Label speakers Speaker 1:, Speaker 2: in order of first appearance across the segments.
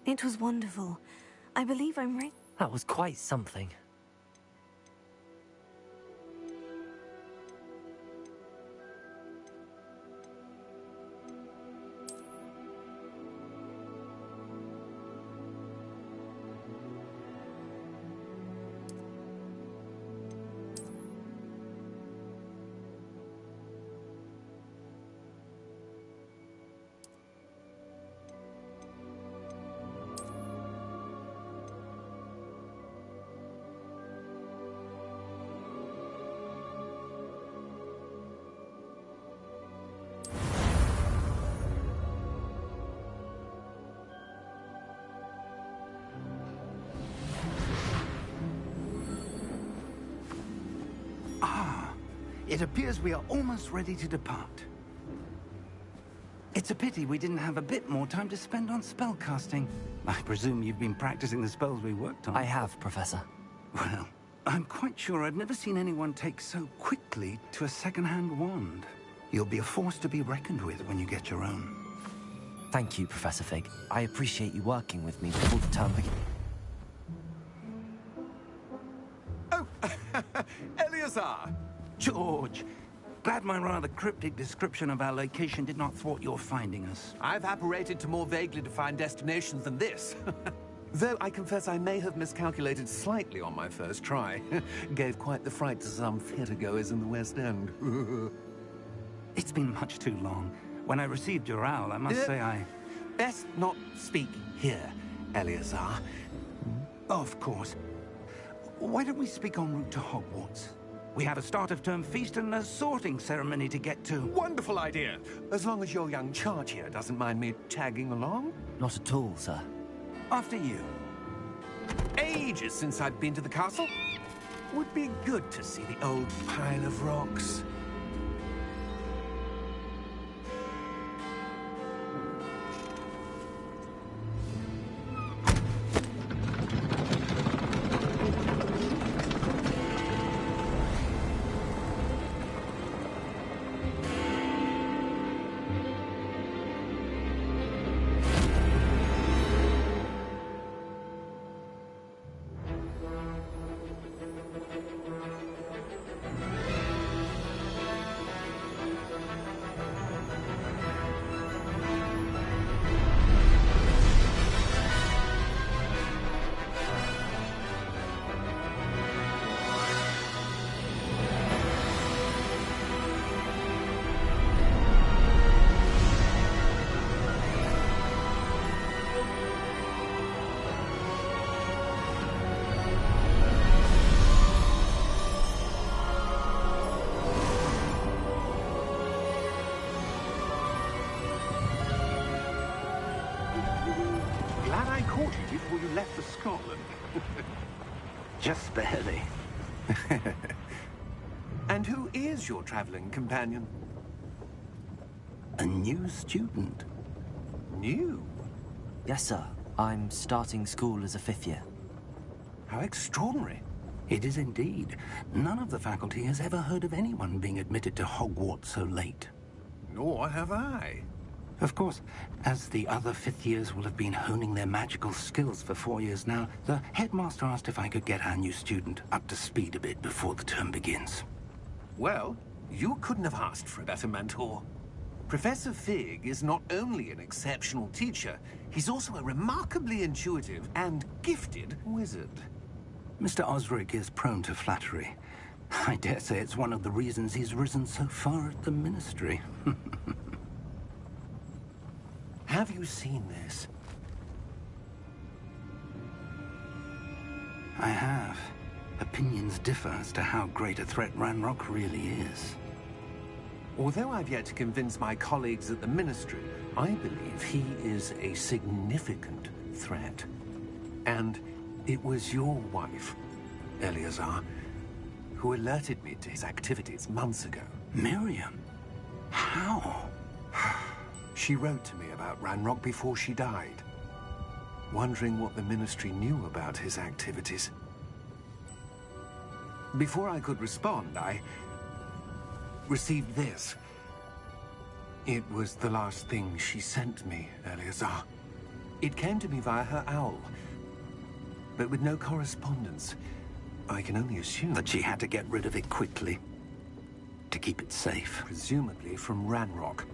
Speaker 1: It was wonderful. I believe I'm right.
Speaker 2: That was quite something.
Speaker 3: It appears we are almost ready to depart. It's a pity we didn't have a bit more time to spend on spellcasting. I presume you've been practicing the spells we worked on.
Speaker 2: I have, Professor.
Speaker 3: Well, I'm quite sure I've never seen anyone take so quickly to a second-hand wand. You'll be a force to be reckoned with when you get your own.
Speaker 2: Thank you, Professor Fig. I appreciate you working with me before the term begins.
Speaker 4: Oh, Eleazar!
Speaker 3: George! Glad my rather cryptic description of our location did not thwart your finding us.
Speaker 4: I've apparated to more vaguely defined destinations than this. Though I confess I may have miscalculated slightly on my first try. Gave quite the fright to some theatergoers in the West End.
Speaker 3: It's been much too long. When I received your owl, I must say I...
Speaker 4: Best not speak here, Eleazar.
Speaker 3: Of course. Why don't we speak en route to Hogwarts? We have a start-of-term feast and a sorting ceremony to get to.
Speaker 4: Wonderful idea! As long as your young charge here doesn't mind me tagging along.
Speaker 2: Not at all, sir.
Speaker 3: After you.
Speaker 4: Ages since I've been to the castle. Would be good to see the old pile of rocks. Before you left for Scotland.
Speaker 3: Just barely.
Speaker 4: And who is your traveling companion?
Speaker 3: A new student.
Speaker 4: New?
Speaker 2: Yes, sir. I'm starting school as a 5th year.
Speaker 4: How extraordinary.
Speaker 3: It is indeed. None of the faculty has ever heard of anyone being admitted to Hogwarts so late.
Speaker 4: Nor have I.
Speaker 3: Of course, as the other fifth years will have been honing their magical skills for 4 years now, the headmaster asked if I could get our new student up to speed a bit before the term begins.
Speaker 4: Well, you couldn't have asked for a better mentor. Professor Fig is not only an exceptional teacher, he's also a remarkably intuitive and gifted wizard.
Speaker 3: Mr. Osric is prone to flattery. I dare say it's one of the reasons he's risen so far at the Ministry.
Speaker 4: Have you seen this?
Speaker 3: I have. Opinions differ as to how great a threat Ranrock really is.
Speaker 4: Although I've yet to convince my colleagues at the Ministry, I believe he is a significant threat. And it was your wife, Eleazar, who alerted me to his activities months ago.
Speaker 3: Miriam? How?
Speaker 4: She wrote to me about Ranrock before she died, wondering what the Ministry knew about his activities. Before I could respond, I received this. It was the last thing she sent me, Eleazar. It came to me via her owl, but with no correspondence. I can only assume
Speaker 3: That she had to get rid of it quickly, to keep it safe.
Speaker 4: presumably from Ranrock.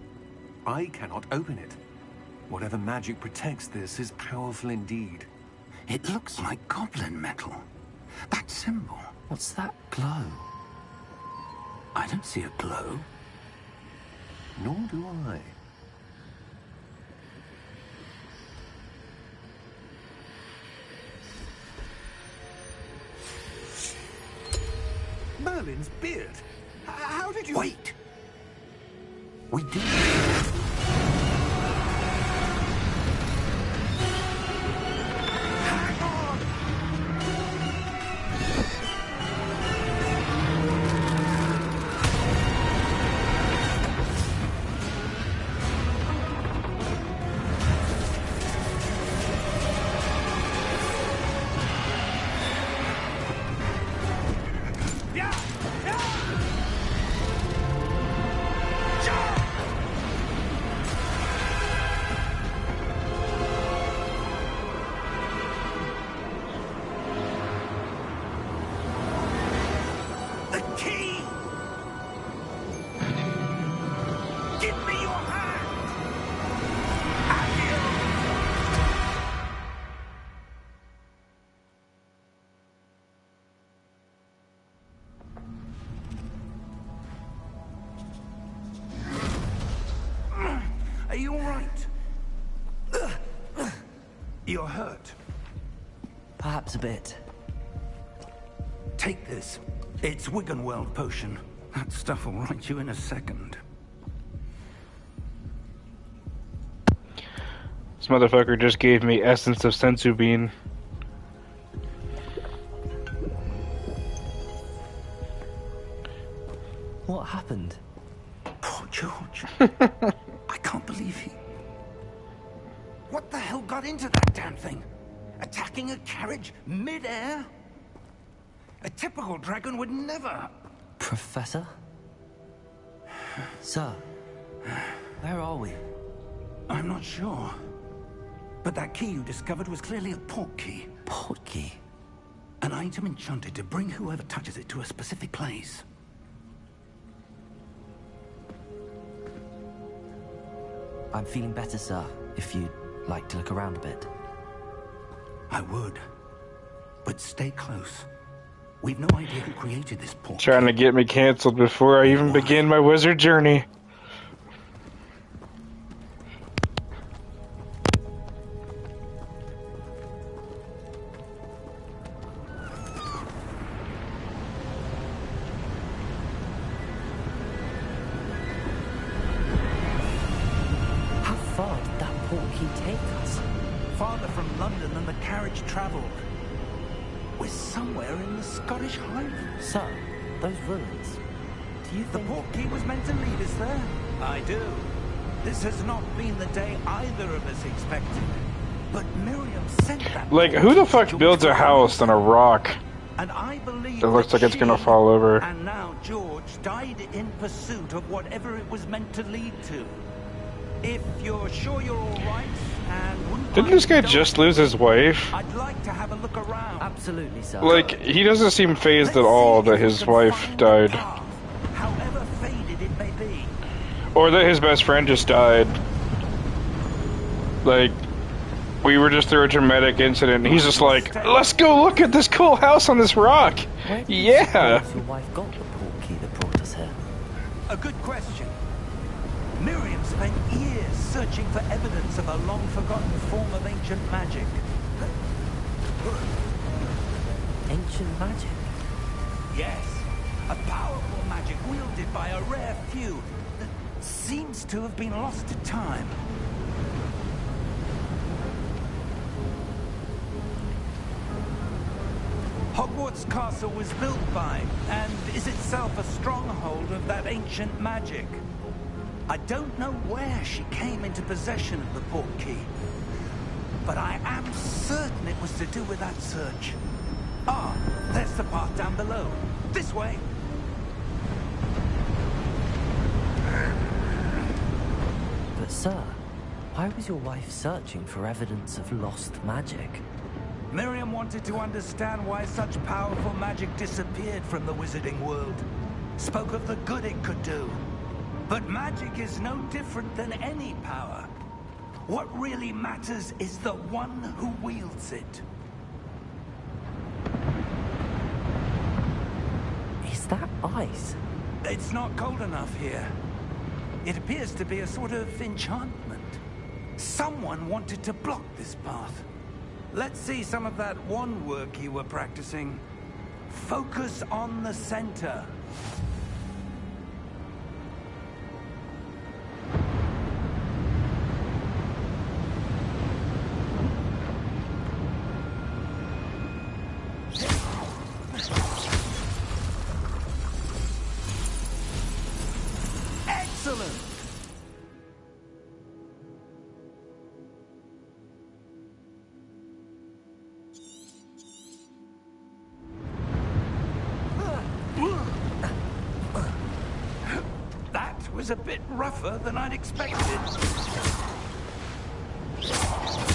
Speaker 4: I cannot open it. Whatever magic protects this is powerful indeed.
Speaker 3: It looks like goblin metal. That symbol.
Speaker 2: What's that glow?
Speaker 3: I don't see a glow.
Speaker 4: Nor do I. Merlin's beard. How did you...
Speaker 3: Wait! We do. Are you all right? You're hurt.
Speaker 2: Perhaps a bit.
Speaker 3: Take this. It's Wiggenweld potion. That stuff will right you in a second.
Speaker 5: This motherfucker just gave me essence of sensu bean.
Speaker 2: What happened?
Speaker 3: Poor George. I can't believe he... What the hell got into that damn thing? Attacking a carriage mid-air? A typical dragon would never...
Speaker 2: Professor? Sir, where are we?
Speaker 3: I'm not sure. But that key you discovered was clearly a port key.
Speaker 2: Port key?
Speaker 3: An item enchanted to bring whoever touches it to a specific place.
Speaker 2: I'm feeling better, sir, if you'd like to look around a bit.
Speaker 3: I would. But stay close. We've no idea who created this port.
Speaker 5: Trying to get me canceled before I even begin my wizard journey.
Speaker 2: How far did that port key take us?
Speaker 3: Farther from London than the carriage traveled. We're somewhere in the Scottish Highlands.
Speaker 2: Sir, those ruins. Do you
Speaker 3: The
Speaker 2: think...
Speaker 3: port key was meant to lead us there. I do. This has not been the day either of us expected. But Miriam sent that...
Speaker 5: Like, who the fuck builds a house on a rock?
Speaker 3: And I believe
Speaker 5: It looks
Speaker 3: that
Speaker 5: like it's gonna
Speaker 3: she
Speaker 5: fall over.
Speaker 3: And now George died in pursuit of whatever it was meant to lead to. If you're sure you're all right and wouldn't
Speaker 5: Didn't
Speaker 3: mind
Speaker 5: this guy
Speaker 3: indulging
Speaker 5: just lose his wife?
Speaker 3: I'd like to have a look around.
Speaker 2: Absolutely, sir.
Speaker 5: Like, he doesn't seem phased at
Speaker 3: Let's
Speaker 5: all
Speaker 3: see
Speaker 5: that
Speaker 3: if we
Speaker 5: his
Speaker 3: can
Speaker 5: wife
Speaker 3: find the
Speaker 5: died.
Speaker 3: path, however faded it may be.
Speaker 5: Or that his best friend just died. Like, we were just through a dramatic incident, and he's just like, let's go look at this cool house on this rock!
Speaker 2: Where do you
Speaker 5: Yeah!
Speaker 2: suppose your wife got the portkey that brought us here?
Speaker 3: A good question. Miriam spent years searching for evidence of a long-forgotten form of ancient magic.
Speaker 2: Ancient magic?
Speaker 3: Yes, a powerful magic wielded by a rare few that seems to have been lost to time. Hogwarts Castle was built by, and is itself a stronghold of that ancient magic. I don't know where she came into possession of the portkey, but I am certain it was to do with that search. Ah, there's the path down below. This way.
Speaker 2: But sir, why was your wife searching for evidence of lost magic?
Speaker 3: Miriam wanted to understand why such powerful magic disappeared from the wizarding world. Spoke of the good it could do. But magic is no different than any power. What really matters is the one who wields it.
Speaker 2: Is that ice?
Speaker 3: It's not cold enough here. It appears to be a sort of enchantment. Someone wanted to block this path. Let's see some of that wand work you were practicing. Focus on the center. Excellent! That was a bit rougher than I'd expected.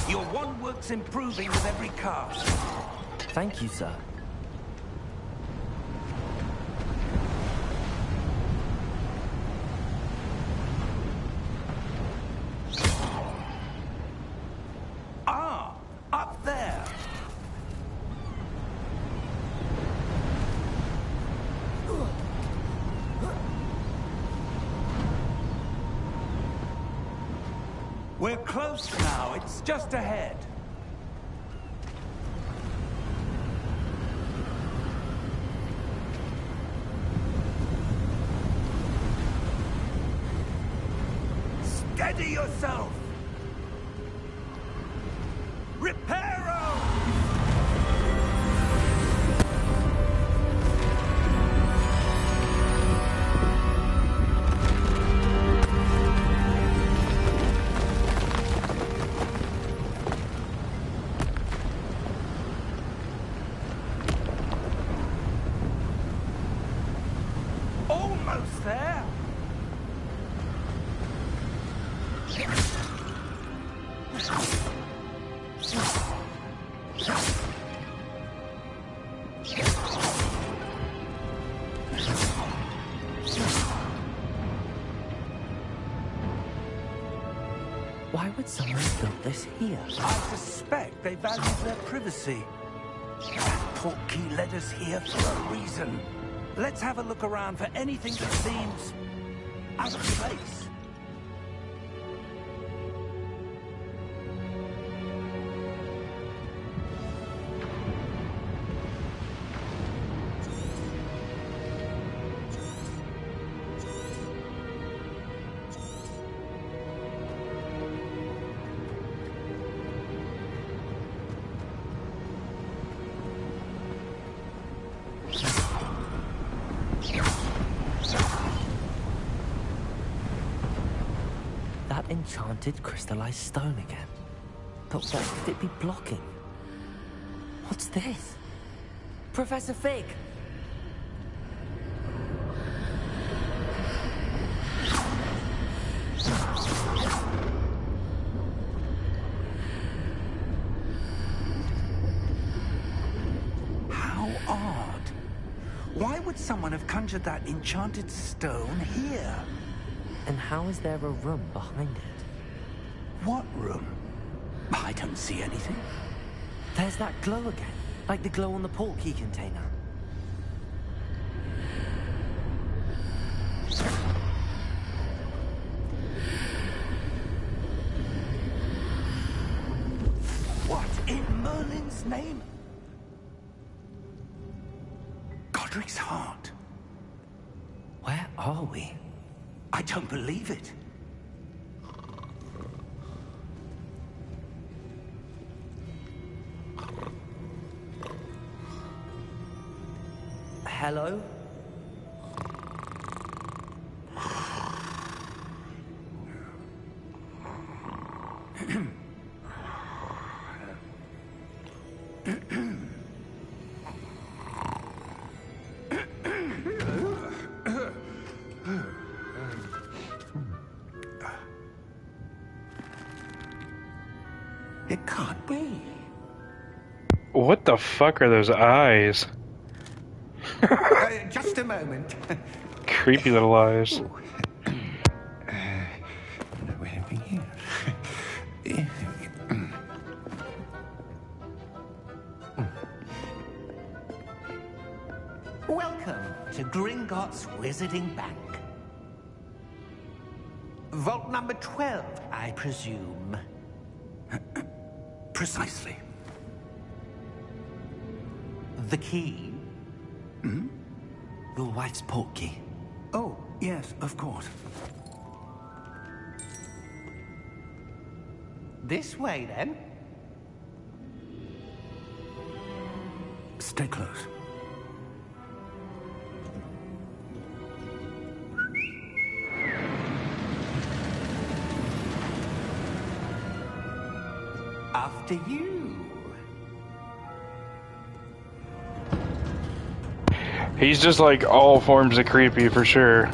Speaker 3: Your wand work's improving with every cast.
Speaker 2: Thank you, sir.
Speaker 3: Ah, up there. We're close now. It's just ahead. Steady yourself. Reparo! Almost there.
Speaker 2: Why would someone have built this here?
Speaker 3: I suspect they value their privacy. That portkey led us here for a reason. Let's have a look around for anything that seems out of place.
Speaker 2: That enchanted crystallized stone again. But what could it be blocking? What's this? Professor Fig!
Speaker 3: How odd. Why would someone have conjured that enchanted stone here?
Speaker 2: And how is there a room behind it?
Speaker 3: What room? I don't see anything.
Speaker 2: There's that glow again, like the glow on the portkey container.
Speaker 3: What in Merlin's name? Godric's heart.
Speaker 2: Where are we?
Speaker 3: I don't believe it.
Speaker 2: Hello?
Speaker 3: It can't be.
Speaker 5: What the fuck are those eyes?
Speaker 3: Just a moment.
Speaker 5: Creepy little eyes.
Speaker 3: Welcome to Gringotts Wizarding Bank. Vault number 12, I presume. Precisely. The key?
Speaker 2: Your wife's portkey.
Speaker 3: Oh, yes, of course. This way, then. Stay close. After you.
Speaker 5: He's just like all forms of creepy for sure.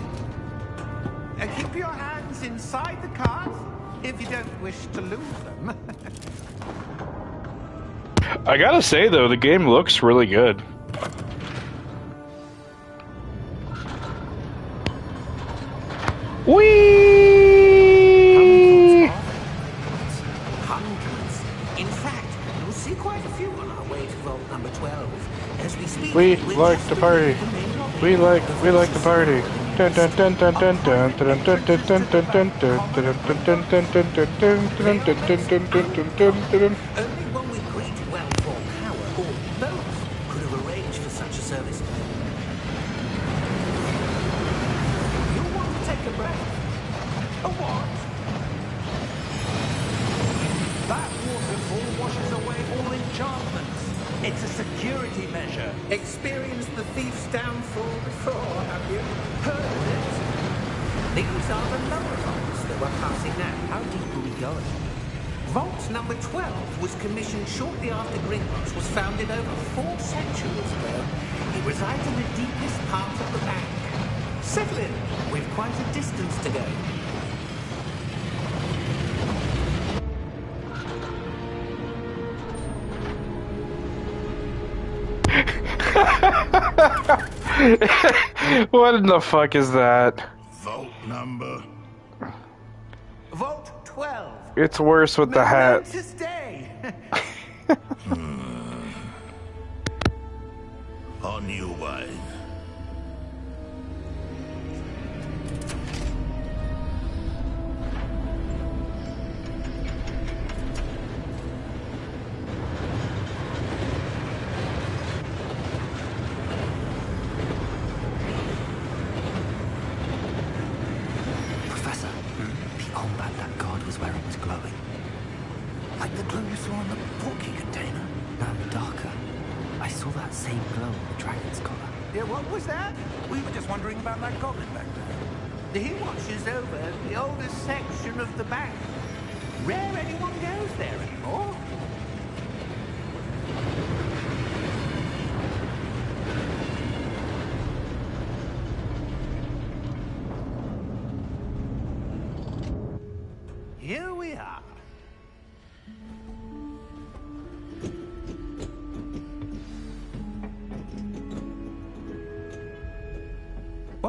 Speaker 3: Keep your hands inside the cart if you don't wish to lose them.
Speaker 5: I gotta say though, the game looks really good. Whee!
Speaker 3: Hundreds. In fact, you'll see quite a few on our way to vault number 12. As we speak,
Speaker 5: We
Speaker 3: we're
Speaker 5: like
Speaker 3: just
Speaker 5: the
Speaker 3: about
Speaker 5: party.
Speaker 3: to the main lobby.
Speaker 5: We like the party. Dun dun dun dun dun dun dun dun dun dun dun dun dun dun dun dun dun dun dun.
Speaker 3: Only one with great wealth or power, or both, could have arranged for such a service. You want to take a breath? A what? That waterfall washes away all enchantments. It's a security measure. Experienced the thief's downfall before, have you? Heard of it? These are the lower vaults that we're passing now.
Speaker 2: How deep are we going?
Speaker 3: Vault number 12 was commissioned shortly after Gringotts was founded over 4 centuries ago. It resides in the deepest part of the bank. Settle in. We've quite a distance to go.
Speaker 5: What in the fuck is that?
Speaker 6: Vault number.
Speaker 3: Vault 12.
Speaker 5: It's worse with the hat.
Speaker 3: Momentous day.
Speaker 6: On your way.
Speaker 2: Professor, the armband that guard was wearing was glowing.
Speaker 3: Like the glow you saw on the portkey container.
Speaker 2: No, darker. I saw that same glow on the dragon's collar.
Speaker 3: Yeah, what was that? We were just wondering about that goblin back there. He watches over the oldest section of the bank. Rare anyone goes there anymore.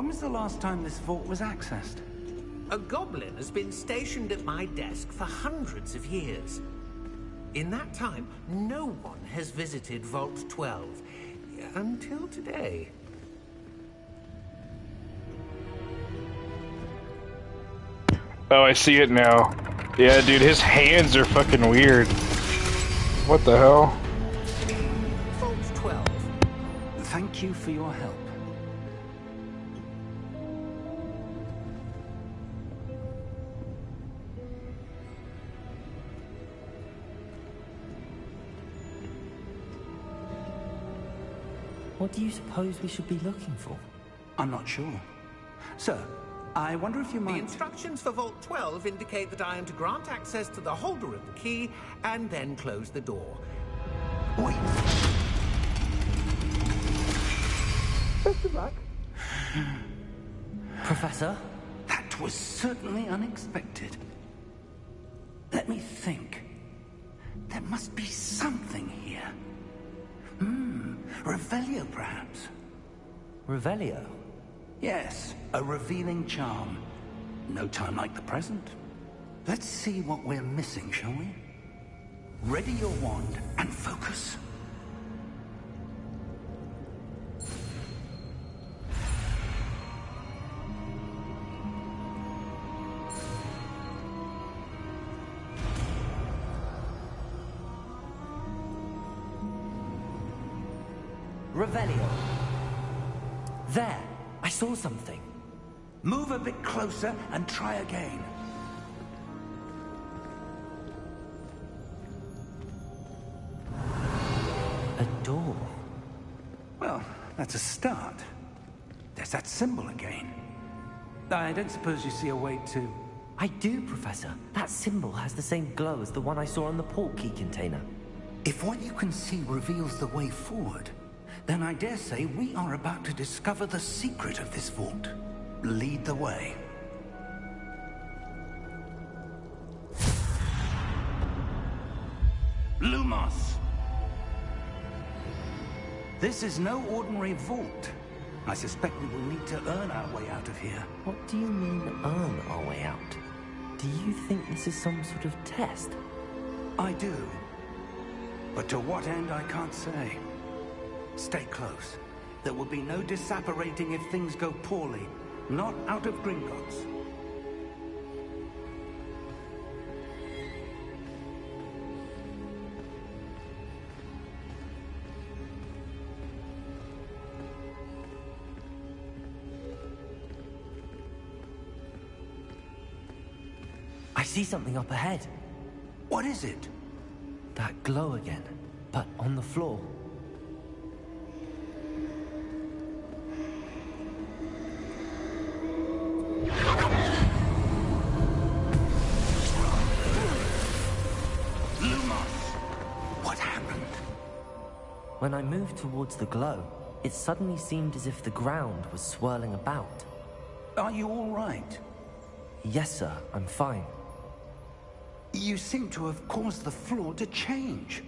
Speaker 3: When was the last time this vault was accessed?
Speaker 4: A goblin has been stationed at my desk for hundreds of years. In that time, no one has visited Vault 12. Until today.
Speaker 5: Oh, I see it now. Yeah, dude, his hands are fucking weird. What the hell?
Speaker 4: Vault 12.
Speaker 3: Thank you for your help.
Speaker 2: What do you suppose we should be looking for?
Speaker 3: I'm not sure. Sir, I wonder if you
Speaker 4: The
Speaker 3: might...
Speaker 4: instructions for Vault 12 indicate that I am to grant access to the holder of the key and then close the door.
Speaker 3: Wait.
Speaker 4: Best of luck.
Speaker 2: Professor?
Speaker 3: That was certainly unexpected. Let me think. There must be something here. Revelio, perhaps?
Speaker 2: Revelio?
Speaker 3: Yes, a revealing charm. No time like the present. Let's see what we're missing, shall we? Ready your wand and focus.
Speaker 2: Revelio. There! I saw something.
Speaker 3: Move a bit closer and try again.
Speaker 2: A door.
Speaker 3: Well, that's a start. There's that symbol again. I don't suppose you see a way to...
Speaker 2: I do, Professor. That symbol has the same glow as the one I saw on the port key container.
Speaker 3: If what you can see reveals the way forward, then I dare say we are about to discover the secret of this vault. Lead the way. Lumos! This is no ordinary vault. I suspect we will need to earn our way out of here.
Speaker 2: What do you mean, earn our way out? Do you think this is some sort of test?
Speaker 3: I do. But to what end, I can't say. Stay close. There will be no disapparating if things go poorly. Not out of Gringotts.
Speaker 2: I see something up ahead.
Speaker 3: What is it?
Speaker 2: That glow again, but on the floor. When I moved towards the glow, it suddenly seemed as if the ground was swirling about.
Speaker 3: Are you all right?
Speaker 2: Yes, sir, I'm fine.
Speaker 3: You seem to have caused the floor to change.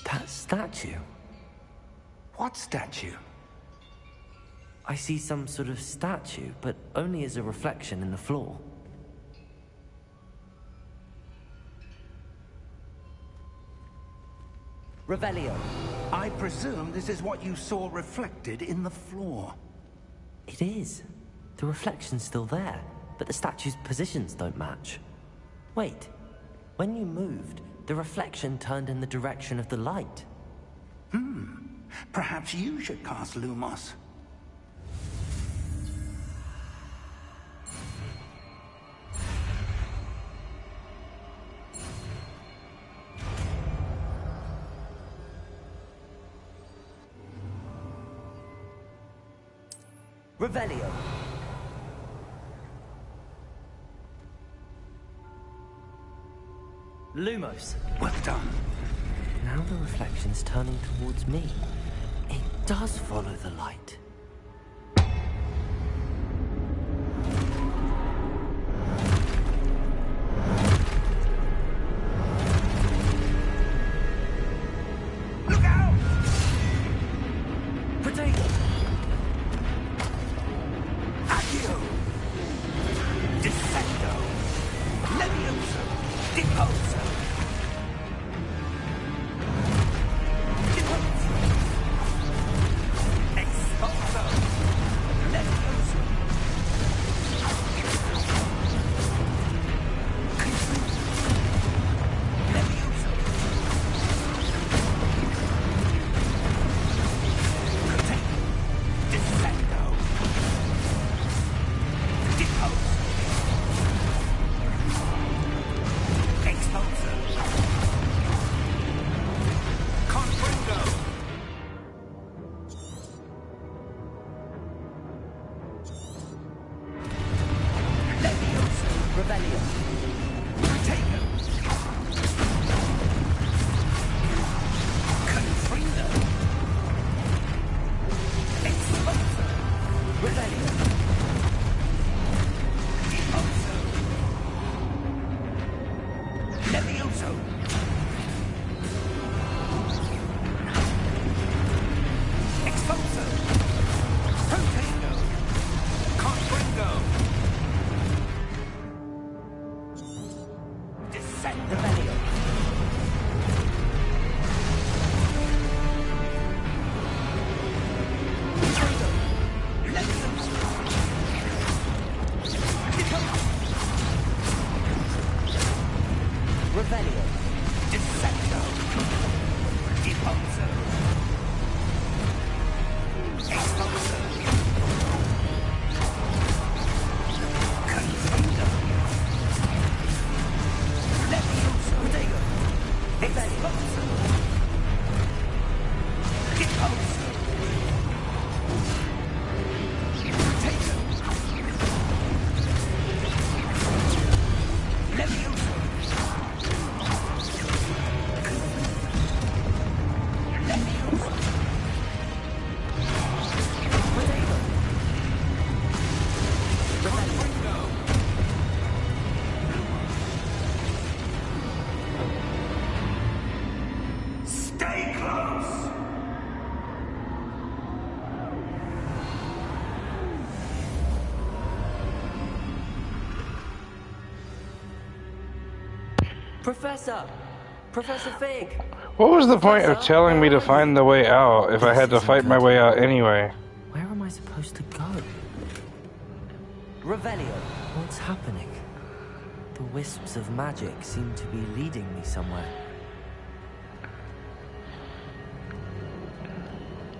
Speaker 2: That statue?
Speaker 3: What statue?
Speaker 2: I see some sort of statue, but only as a reflection in the floor. Revelio.
Speaker 3: I presume this is what you saw reflected in the floor.
Speaker 2: It is. The reflection's still there, but the statue's positions don't match. Wait. When you moved, the reflection turned in the direction of the light.
Speaker 3: Perhaps you should cast Lumos.
Speaker 2: Revelio. Lumos.
Speaker 3: Well done.
Speaker 2: Now the reflection's turning towards me. It does follow the light.
Speaker 3: Look out!
Speaker 2: Potato!
Speaker 3: Stay close!
Speaker 2: Professor! Professor Fig!
Speaker 5: What was the point of telling me to find the way out if I had to fight my way out anyway?
Speaker 2: Where am I supposed to go? Revelio! What's happening? The wisps of magic seem to be leading me somewhere.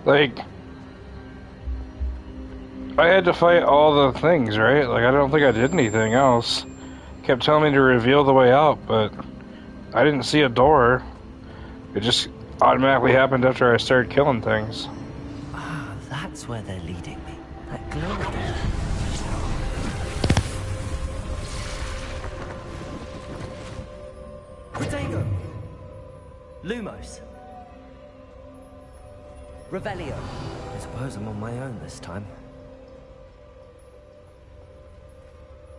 Speaker 5: Like, I had to fight all the things, right? Like, I don't think I did anything else. Kept telling me to reveal the way out, but I didn't see a door. It just automatically happened after I started killing things.
Speaker 2: Ah, that's where they're leading me. That glow again. Protego! Lumos! Revelio! I suppose I'm on my own this time.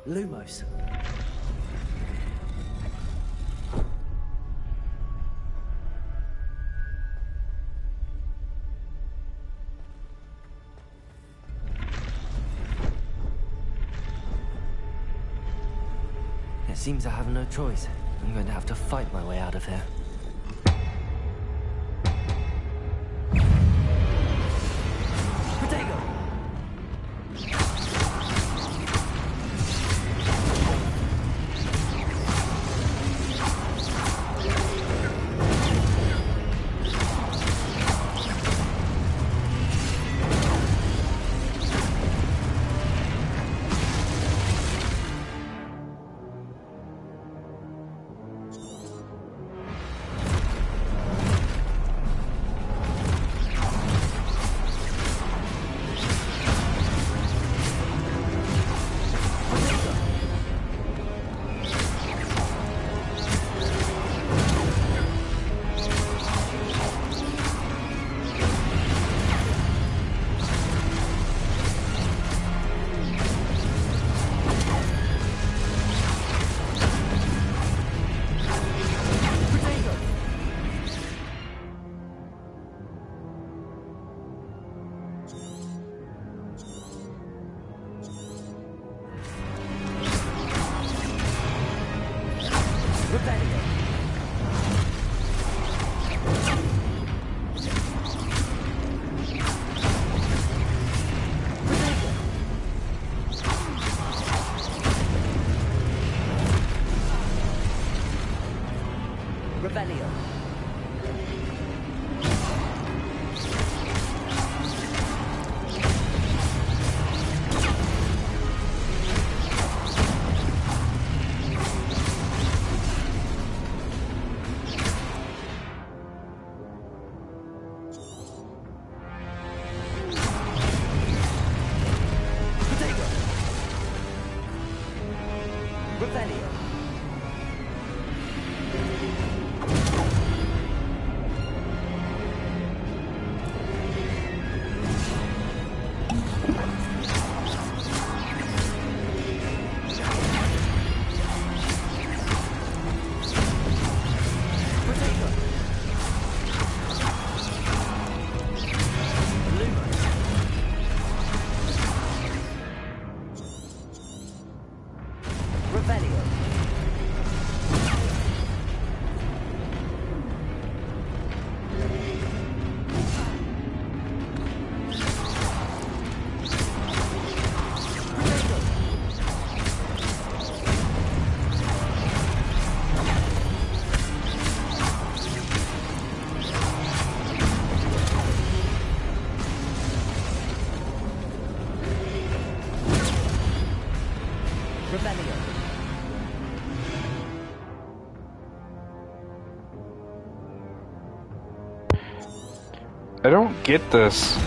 Speaker 2: Lumos! It seems I have no choice. I'm going to have to fight my way out of here. Protego!
Speaker 5: I don't get this.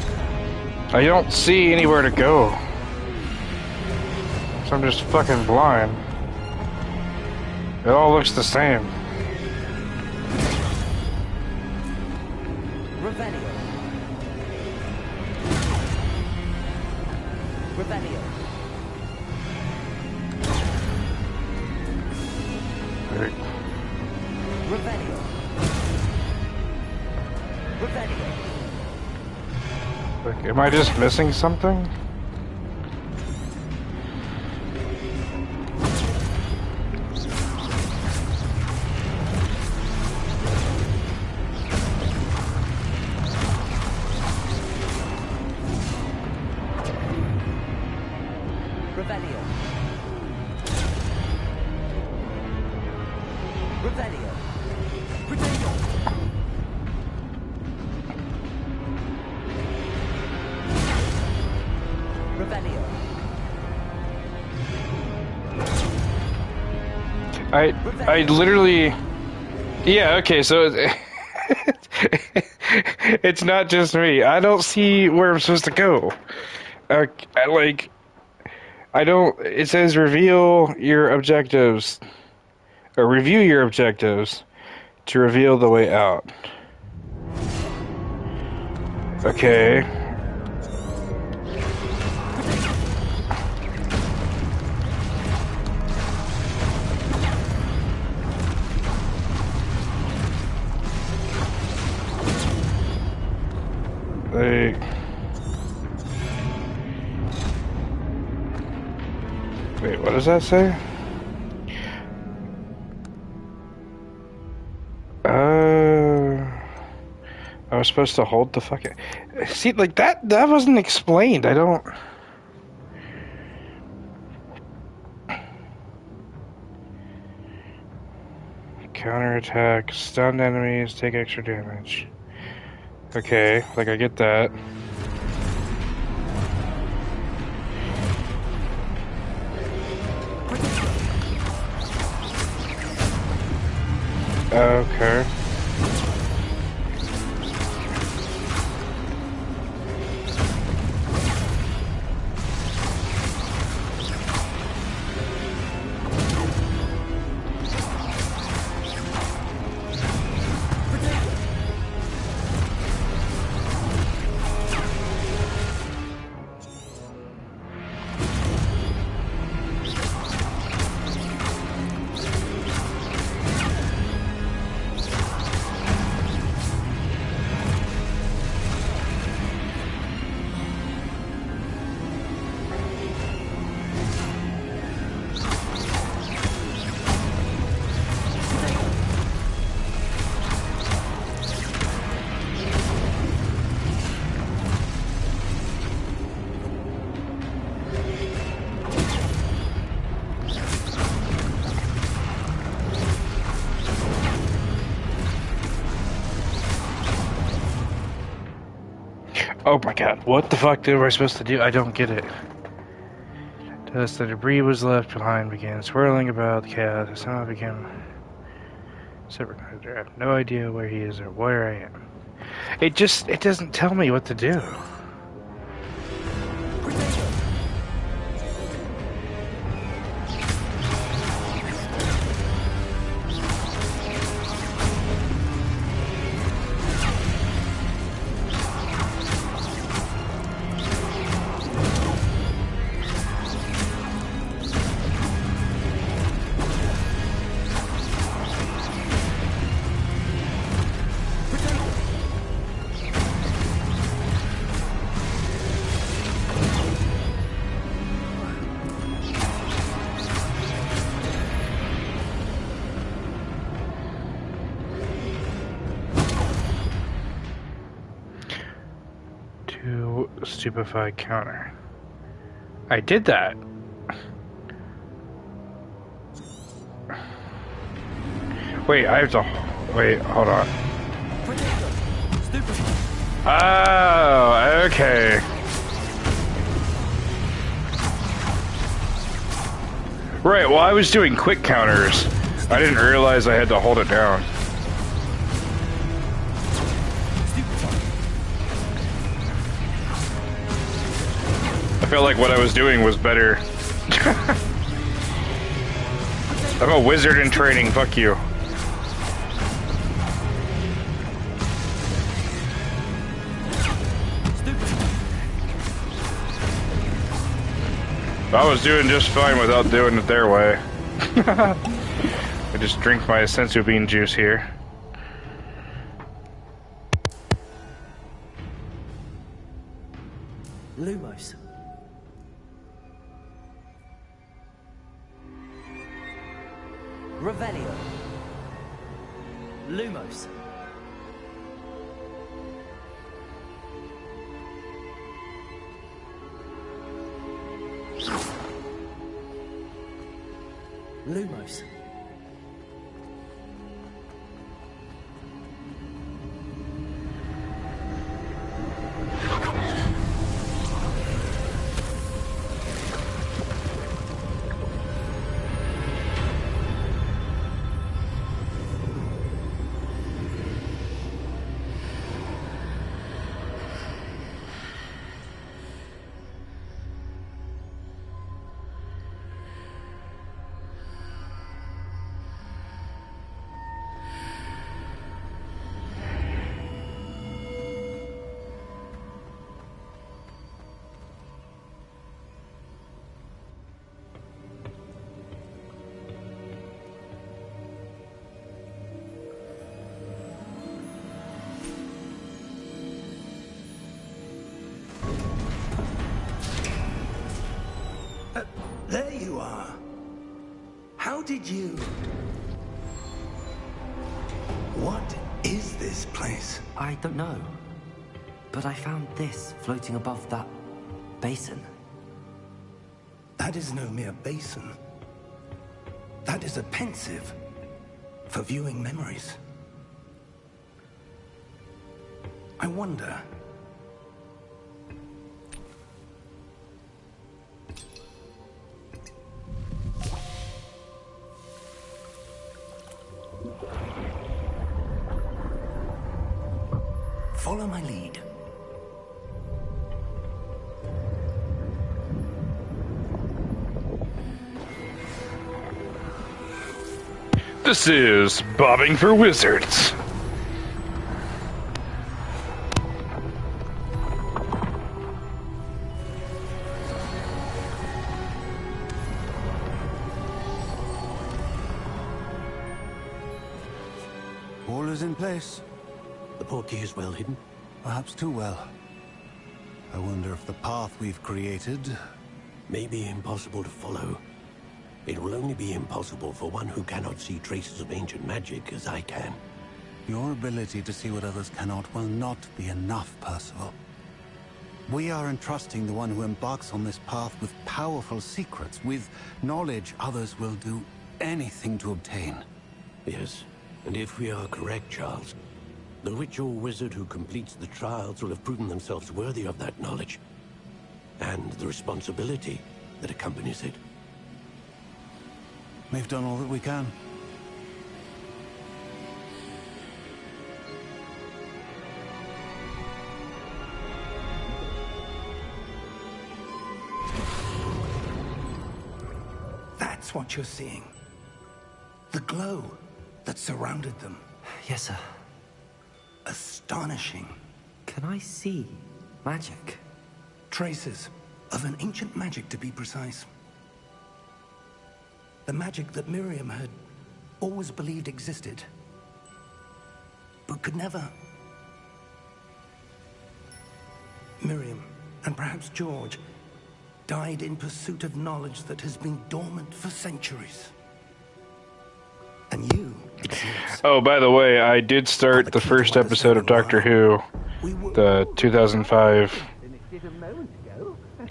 Speaker 5: I don't see anywhere to go. So I'm just fucking blind. It all looks the same.
Speaker 2: Revelio. Revelio.
Speaker 5: Right.
Speaker 2: Revelio. Revelio.
Speaker 5: Like, am I just missing something?
Speaker 2: Revelio. Revelio. Revelio. Revelio.
Speaker 5: I literally, yeah, okay, so it's not just me. I don't see where I'm supposed to go. I don't, it says reveal your objectives, or review your objectives to reveal the way out. Okay. Wait, what does that say? I was supposed to hold the fucking... See, like, that wasn't explained. I don't... Counterattack, stunned enemies, take extra damage. Okay, like, I get that. Okay. Oh my god, what the fuck am I supposed to do? I don't get it. As the debris was left behind, began swirling about the chaos. It somehow became separate. I have no idea where he is or where I am. It doesn't tell me what to do. Stupefied counter. I did that. Wait, I have to... Wait, hold on. Oh, okay. Right, well, I was doing quick counters. I didn't realize I had to hold it down. felt like what I was doing was better. I'm a wizard in training, fuck you. I was doing just fine without doing it their way. I just drink my sensu bean juice here.
Speaker 2: Lumos. Revelio. Lumos. Lumos.
Speaker 3: There you are. How did you... What is this place?
Speaker 2: I don't know. But I found this floating above that basin.
Speaker 3: That is no mere basin. That is a pensive for viewing memories. I wonder... Follow my lead.
Speaker 5: This is Bobbing for Wizards.
Speaker 3: All is in place.
Speaker 7: The portkey is well hidden.
Speaker 3: Perhaps too well. I wonder if the path we've created...
Speaker 7: May be impossible to follow. It will only be impossible for one who cannot see traces of ancient magic as I can.
Speaker 3: Your ability to see what others cannot will not be enough, Percival. We are entrusting the one who embarks on this path with powerful secrets, with knowledge others will do anything to obtain.
Speaker 7: Yes, and if we are correct, Charles, the witch or wizard who completes the trials will have proven themselves worthy of that knowledge, and the responsibility that accompanies it.
Speaker 3: We've done all that we can. That's what you're seeing. The glow that surrounded them.
Speaker 2: Yes, sir.
Speaker 3: Astonishing.
Speaker 2: Can I see magic?
Speaker 3: Traces of an ancient magic, to be precise. The magic that Miriam had always believed existed, but could never. Miriam, and perhaps George, died in pursuit of knowledge that has been dormant for centuries. And you, it seems,
Speaker 5: Oh, by the way, I did start the first episode of Doctor Who, the 2005.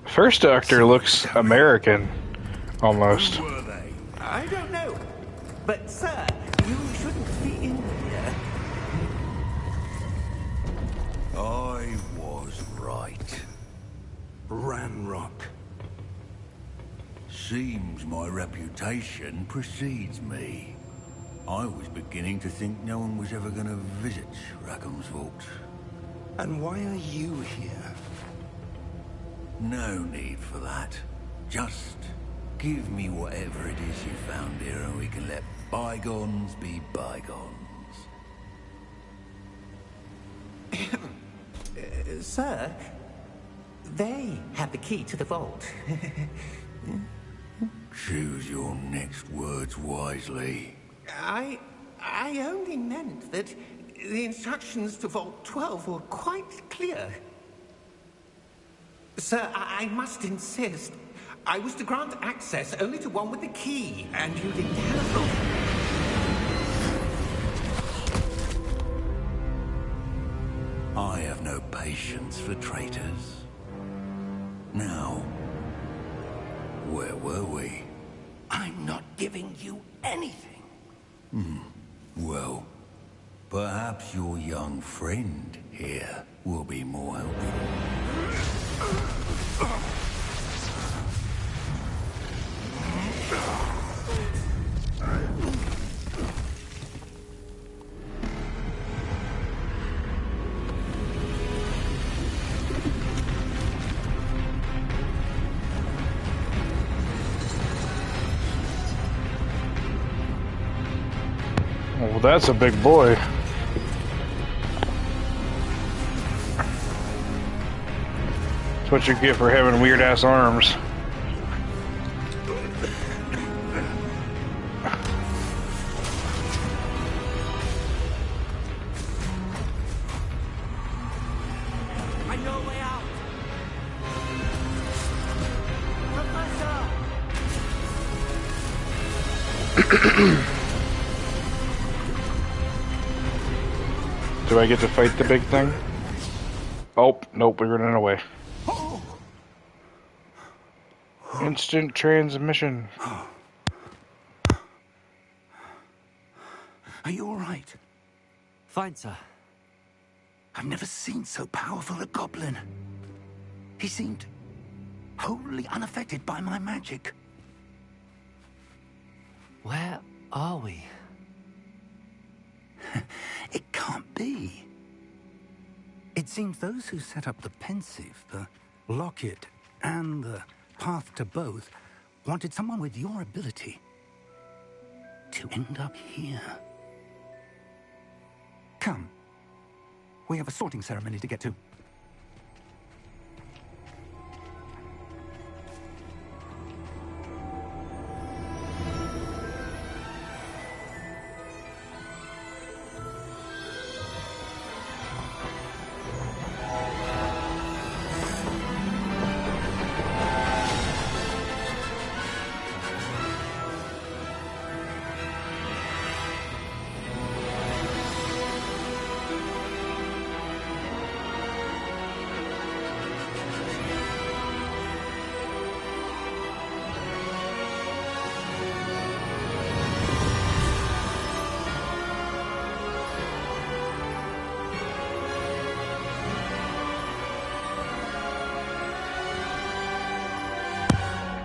Speaker 5: First Doctor looks American, almost.
Speaker 6: Who were they?
Speaker 8: I don't know. But, sir, you shouldn't be in here.
Speaker 3: I was right. Ranrock.
Speaker 6: Seems my reputation precedes me. I was beginning to think no one was ever going to visit Rackham's Vault.
Speaker 3: And why are you here?
Speaker 6: No need for that. Just give me whatever it is you found here and we can let bygones be bygones.
Speaker 8: Sir, they have the key to the vault.
Speaker 6: Choose your next words wisely.
Speaker 8: I only meant that the instructions to Vault 12 were quite clear. Sir, I must insist. I was to grant access only to one with the key, and you didn't have
Speaker 6: I have no patience for traitors. Now, where were we?
Speaker 3: I'm not giving you anything.
Speaker 6: Well, perhaps your young friend here will be more helpful.
Speaker 5: Well, that's a big boy. That's what you get for having weird-ass arms.
Speaker 8: I know a way out. Professor!
Speaker 5: Do I get to fight the big thing? Oh, nope, we're running away. Instant transmission.
Speaker 3: Are you all right?
Speaker 2: Fine, sir.
Speaker 3: I've never seen so powerful a goblin. He seemed wholly unaffected by my magic.
Speaker 2: Where are we?
Speaker 3: It can't be. It seems those who set up the Pensieve, the Locket, and the Path to Both wanted someone with your ability to end up here. Come. We have a sorting ceremony to get to.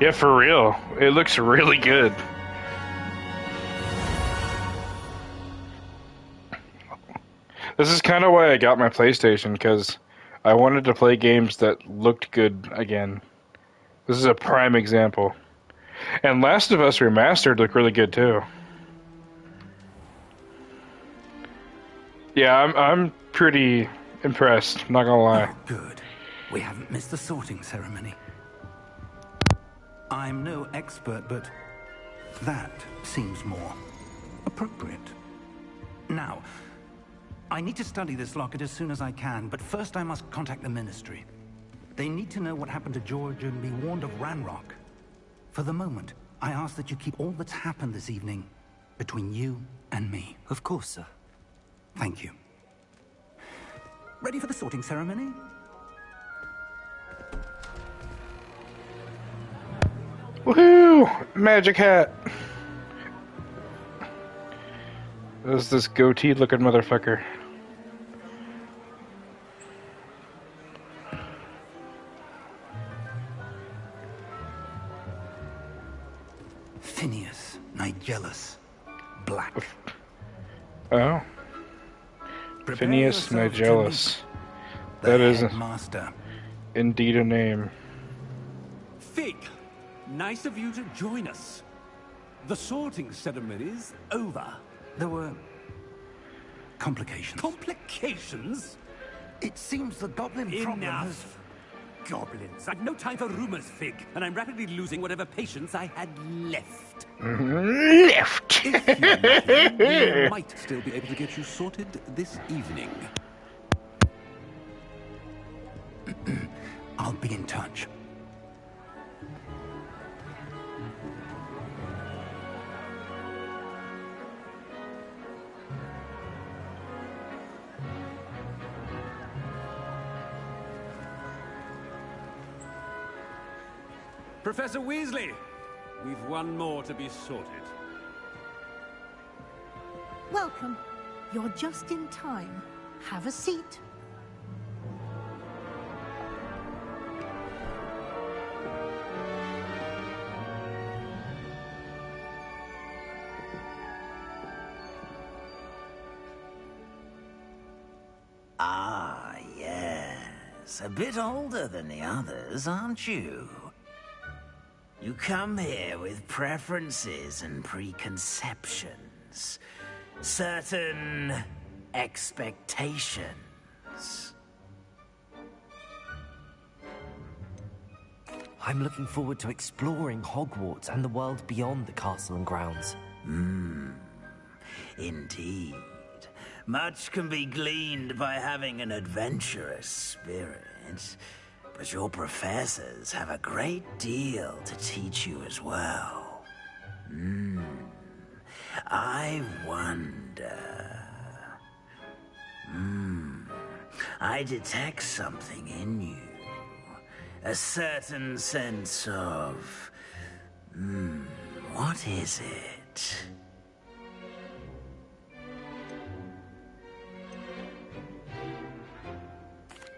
Speaker 5: Yeah, for real. It looks really good. This is kind of why I got my PlayStation, because I wanted to play games that looked good again. This is a prime example. And Last of Us Remastered looked really good too. Yeah, I'm pretty impressed, not gonna lie.
Speaker 3: Oh, good. We haven't missed the sorting ceremony. I'm no expert, but that seems more appropriate. Now, I need to study this locket as soon as I can, but first I must contact the Ministry. They need to know what happened to George and be warned of Ranrock. For the moment, I ask that you keep all that's happened this evening between you and me.
Speaker 2: Of course, sir.
Speaker 3: Thank you. Ready for the sorting ceremony?
Speaker 5: Woohoo! Magic hat! There's this goatee-looking motherfucker.
Speaker 3: Phineas Nigellus Black.
Speaker 5: Oh.
Speaker 3: Prepare
Speaker 5: Phineas
Speaker 3: yourself to
Speaker 5: Nigellus.
Speaker 3: meet
Speaker 5: That
Speaker 3: the
Speaker 5: is
Speaker 3: headmaster.
Speaker 5: indeed a name.
Speaker 9: Nice of you to join us. The sorting ceremony's over.
Speaker 3: There were complications.
Speaker 9: Complications?
Speaker 3: It seems the goblin problem has...
Speaker 9: Enough. Goblins. I've no time for rumors, Fig, and I'm rapidly losing whatever patience I had left.
Speaker 5: Left.
Speaker 9: We might still be able to get you sorted this evening.
Speaker 3: I'll be in touch.
Speaker 9: Professor Weasley, we've one more to be sorted.
Speaker 10: Welcome. You're just in time. Have a seat.
Speaker 11: Ah, yes. A bit older than the others, aren't you? You come here with preferences and preconceptions. Certain expectations.
Speaker 2: I'm looking forward to exploring Hogwarts and the world beyond the castle and grounds.
Speaker 11: Indeed. Much can be gleaned by having an adventurous spirit. But your professors have a great deal to teach you as well. I wonder... I detect something in you. A certain sense of... what is it?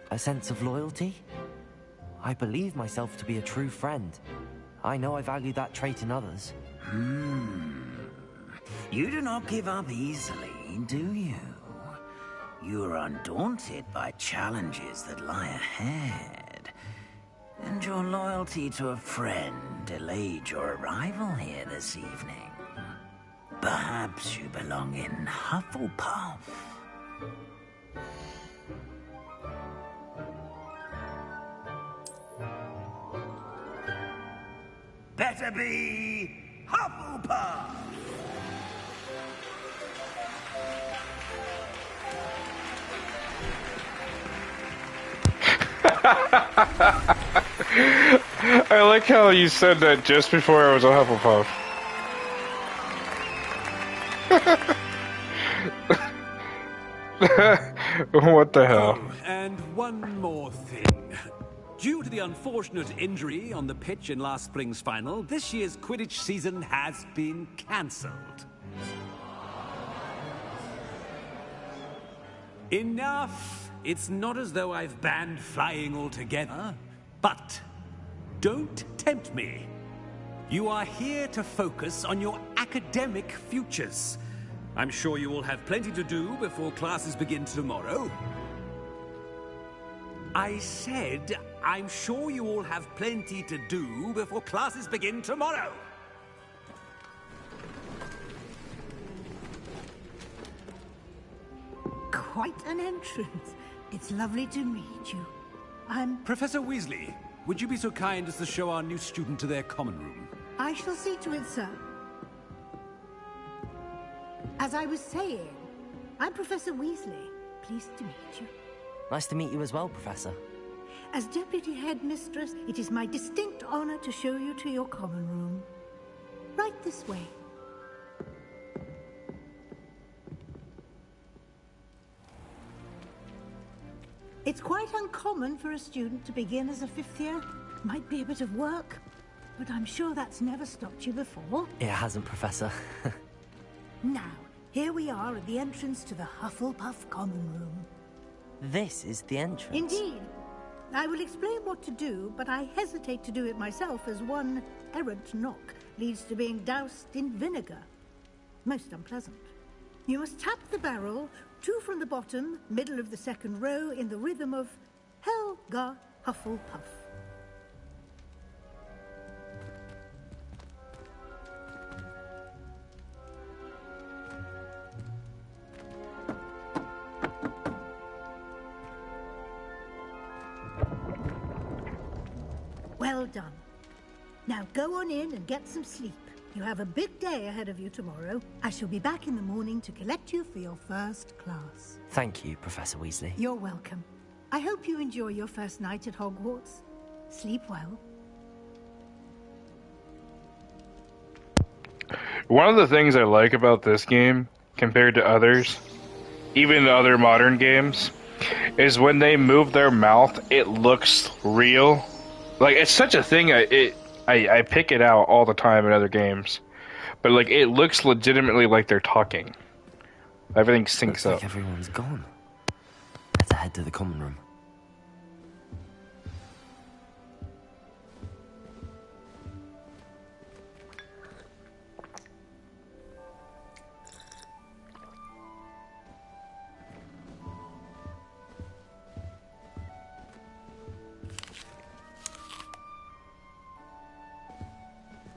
Speaker 2: A sense of loyalty? I believe myself to be a true friend. I know I value that trait in others.
Speaker 11: You do not give up easily, do you? You are undaunted by challenges that lie ahead. And your loyalty to a friend delayed your arrival here this evening. Perhaps you belong in Hufflepuff. Better be Hufflepuff!
Speaker 5: I like how you said that just before I was a Hufflepuff. What the hell?
Speaker 9: Oh, and one more thing. Due to the unfortunate injury on the pitch in last spring's final, this year's Quidditch season has been cancelled. Enough! It's not as though I've banned flying altogether, but don't tempt me. You are here to focus on your academic futures. I'm sure you will have plenty to do before classes begin tomorrow. I said, I'm sure you all have plenty to do before classes begin tomorrow.
Speaker 10: Quite an entrance. It's lovely to meet you. I'm...
Speaker 9: Professor Weasley, would you be so kind as to show our new student to their common room?
Speaker 10: I shall see to it, sir. As I was saying, I'm Professor Weasley. Pleased to meet you.
Speaker 2: Nice to meet you as well, Professor.
Speaker 10: As Deputy Headmistress, it is my distinct honor to show you to your common room. Right this way. It's quite uncommon for a student to begin as a fifth year. Might be a bit of work, but I'm sure that's never stopped you before.
Speaker 2: It hasn't, Professor.
Speaker 10: Now, here we are at the entrance to the Hufflepuff common room.
Speaker 2: This is the entrance.
Speaker 10: Indeed. I will explain what to do, but I hesitate to do it myself as one errant knock leads to being doused in vinegar. Most unpleasant. You must tap the barrel, 2 from the bottom, middle of the second row, in the rhythm of Helga Hufflepuff. Well done. Now go on in and get some sleep. You have a big day ahead of you tomorrow. I shall be back in the morning to collect you for your first class.
Speaker 2: Thank you, Professor Weasley.
Speaker 10: You're welcome. I hope you enjoy your first night at Hogwarts. Sleep well.
Speaker 5: One of the things I like about this game, compared to others, even the other modern games, is when they move their mouth, it looks real. Like, it's such a thing, I pick it out all the time in other games. But, like, it looks legitimately like they're talking. Everything syncs up.
Speaker 2: Looks like everyone's gone. Better head to the common room.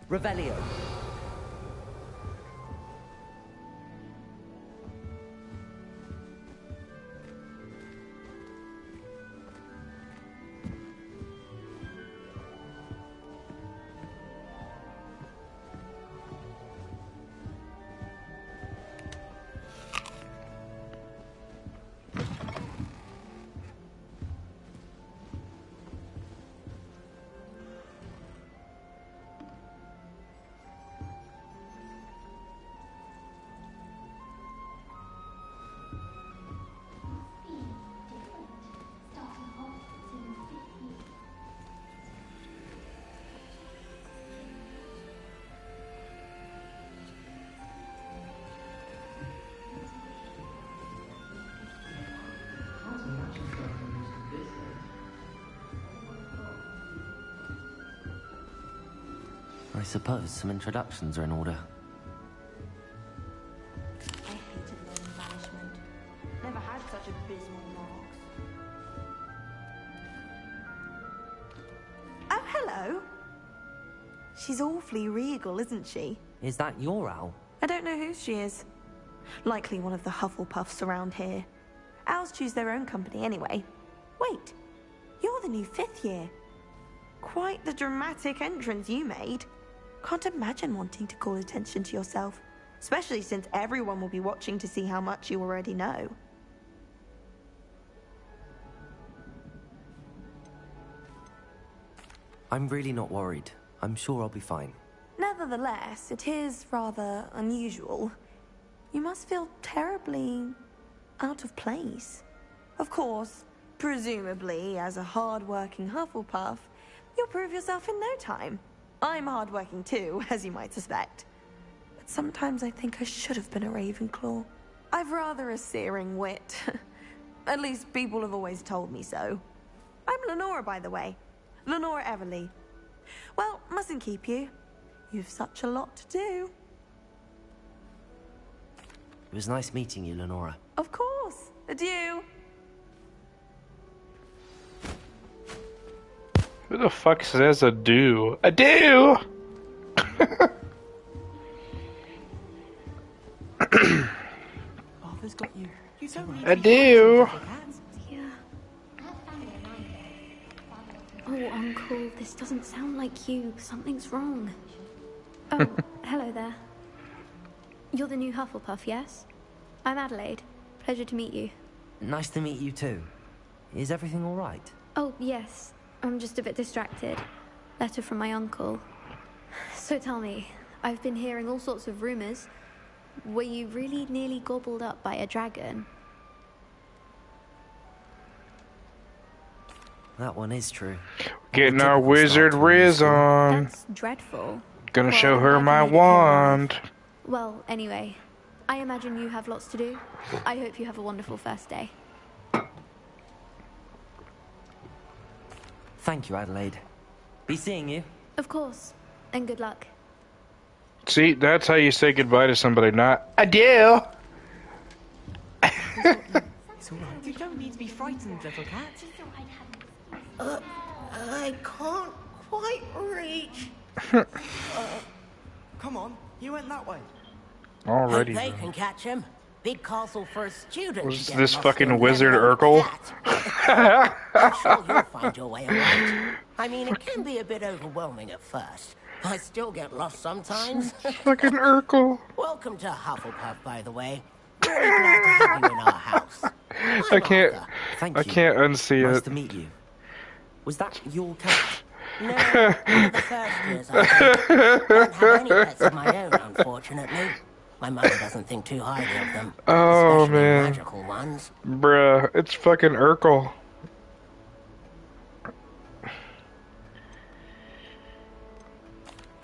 Speaker 2: Revelio. I suppose some introductions are in order.
Speaker 1: I hated learning banishment. Never had such abysmal marks. Oh, hello. She's awfully regal, isn't she?
Speaker 2: Is that your owl?
Speaker 1: I don't know who she is. Likely one of the Hufflepuffs around here. Owls choose their own company anyway. Wait, you're the new 5th year. Quite the dramatic entrance you made. Can't imagine wanting to call attention to yourself, especially since everyone will be watching to see how much you already know.
Speaker 2: I'm really not worried. I'm sure I'll be fine.
Speaker 1: Nevertheless, it is rather unusual. You must feel terribly out of place. Of course, presumably, as a hard-working Hufflepuff, you'll prove yourself in no time. I'm hard-working too, as you might suspect. But sometimes I think I should have been a Ravenclaw. I've rather a searing wit. At least people have always told me so. I'm Lenora, by the way. Lenora Everly. Well, mustn't keep you. You've such a lot to do.
Speaker 2: It was nice meeting you, Lenora.
Speaker 1: Of course. Adieu.
Speaker 5: Who the fuck says adieu? Adieu!
Speaker 12: Arthur's got you. You don't need
Speaker 5: adieu!
Speaker 13: Yeah. Oh, Uncle, this doesn't sound like you. Something's wrong. Oh, hello there. You're the new Hufflepuff, yes? I'm Adelaide. Pleasure to meet you.
Speaker 2: Nice to meet you too. Is everything all right?
Speaker 13: Oh, yes. I'm just a bit distracted. Letter from my uncle. So tell me, I've been hearing all sorts of rumors. Were you really nearly gobbled up by a dragon?
Speaker 2: That one is true.
Speaker 5: Getting our wizard riz on.
Speaker 13: That's dreadful.
Speaker 5: Gonna show her my wand.
Speaker 13: Well, anyway, I imagine you have lots to do. I hope you have a wonderful first day.
Speaker 2: Thank you, Adelaide. Be seeing you.
Speaker 13: Of course. And good luck.
Speaker 5: See, that's how you say goodbye to somebody, not adieu.
Speaker 12: It's all right. You don't need to be frightened, little cat.
Speaker 8: I can't quite reach.
Speaker 12: Come on, you went that way.
Speaker 5: Already.
Speaker 14: They can catch him. Big castle for a student.
Speaker 5: Was this fucking wizard Urkel?
Speaker 14: I'm sure you'll find your way alright. I mean, it can be a bit overwhelming at first. I still get lost sometimes.
Speaker 5: Fucking Urkel.
Speaker 14: Welcome to Hufflepuff, by the way. Really glad to have you in our house.
Speaker 5: I can't.
Speaker 2: Thank
Speaker 5: I
Speaker 2: you.
Speaker 5: can't unsee
Speaker 2: Nice
Speaker 5: it.
Speaker 2: to meet you. Was that your cat?
Speaker 14: No, one of the first years I did. Don't have any pets of my own, unfortunately. My mother doesn't think too highly of them.
Speaker 5: Oh
Speaker 14: Especially
Speaker 5: man,
Speaker 14: magical ones.
Speaker 5: bruh, it's fucking Urkel.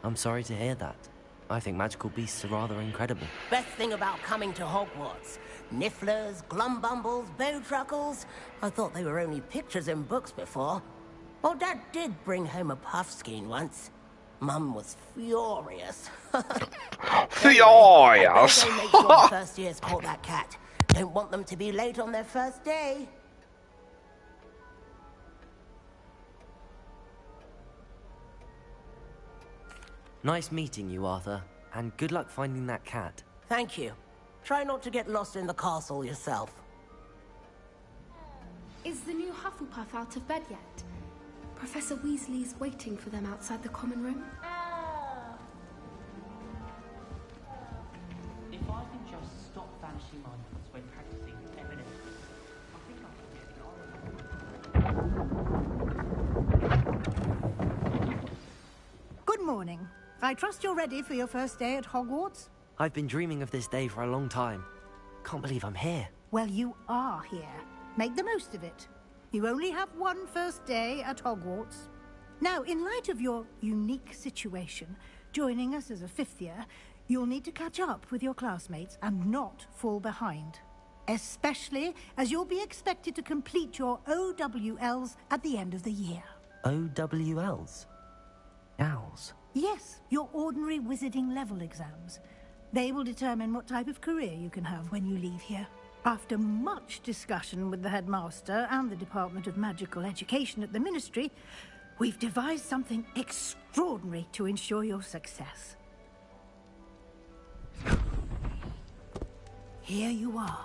Speaker 2: I'm sorry to hear that. I think magical beasts are rather incredible.
Speaker 14: Best thing about coming to Hogwarts. Nifflers, Glumbumbles, Bowtruckles. I thought they were only pictures in books before. Well, Dad did bring home a Puffskein once. Mum was furious.
Speaker 5: Furious!
Speaker 14: Anyway, make sure the first years caught that cat. Don't want them to be late on their first day.
Speaker 2: Nice meeting you, Arthur. And good luck finding that cat.
Speaker 14: Thank you. Try not to get lost in the castle yourself.
Speaker 15: Is the new Hufflepuff out of bed yet? Professor Weasley's waiting for them outside the common room.
Speaker 12: If I can just stop vanishing my thoughts when practicing evidence, I think I can get it.
Speaker 10: Good morning. I trust you're ready for your first day at Hogwarts?
Speaker 2: I've been dreaming of this day for a long time. Can't believe I'm here.
Speaker 10: Well, you are here. Make the most of it. You only have one first day at Hogwarts. Now, in light of your unique situation, joining us as a fifth year, you'll need to catch up with your classmates and not fall behind. Especially as you'll be expected to complete your OWLs at the end of the year.
Speaker 2: OWLs? Owls?
Speaker 10: Yes, your ordinary wizarding level exams. They will determine what type of career you can have when you leave here. After much discussion with the headmaster and the Department of Magical Education at the Ministry, we've devised something extraordinary to ensure your success. Here you are.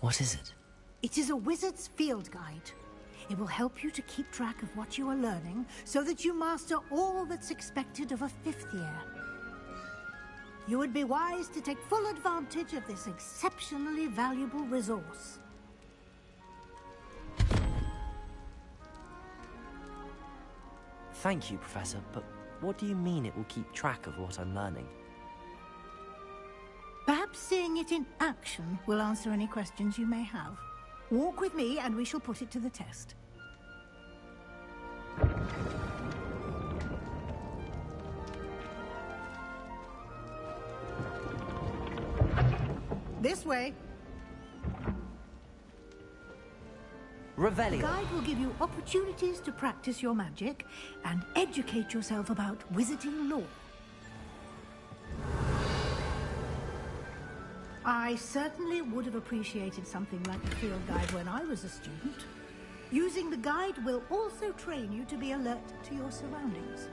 Speaker 2: What is it?
Speaker 10: It is a wizard's field guide. It will help you to keep track of what you are learning so that you master all that's expected of a fifth year. You would be wise to take full advantage of this exceptionally valuable resource.
Speaker 2: Thank you, Professor, but what do you mean it will keep track of what I'm learning?
Speaker 10: Perhaps seeing it in action will answer any questions you may have. Walk with me and we shall put it to the test. This way.
Speaker 2: Revelio.
Speaker 10: The guide will give you opportunities to practice your magic and educate yourself about wizarding lore. I certainly would have appreciated something like a field guide when I was a student. Using the guide will also train you to be alert to your surroundings.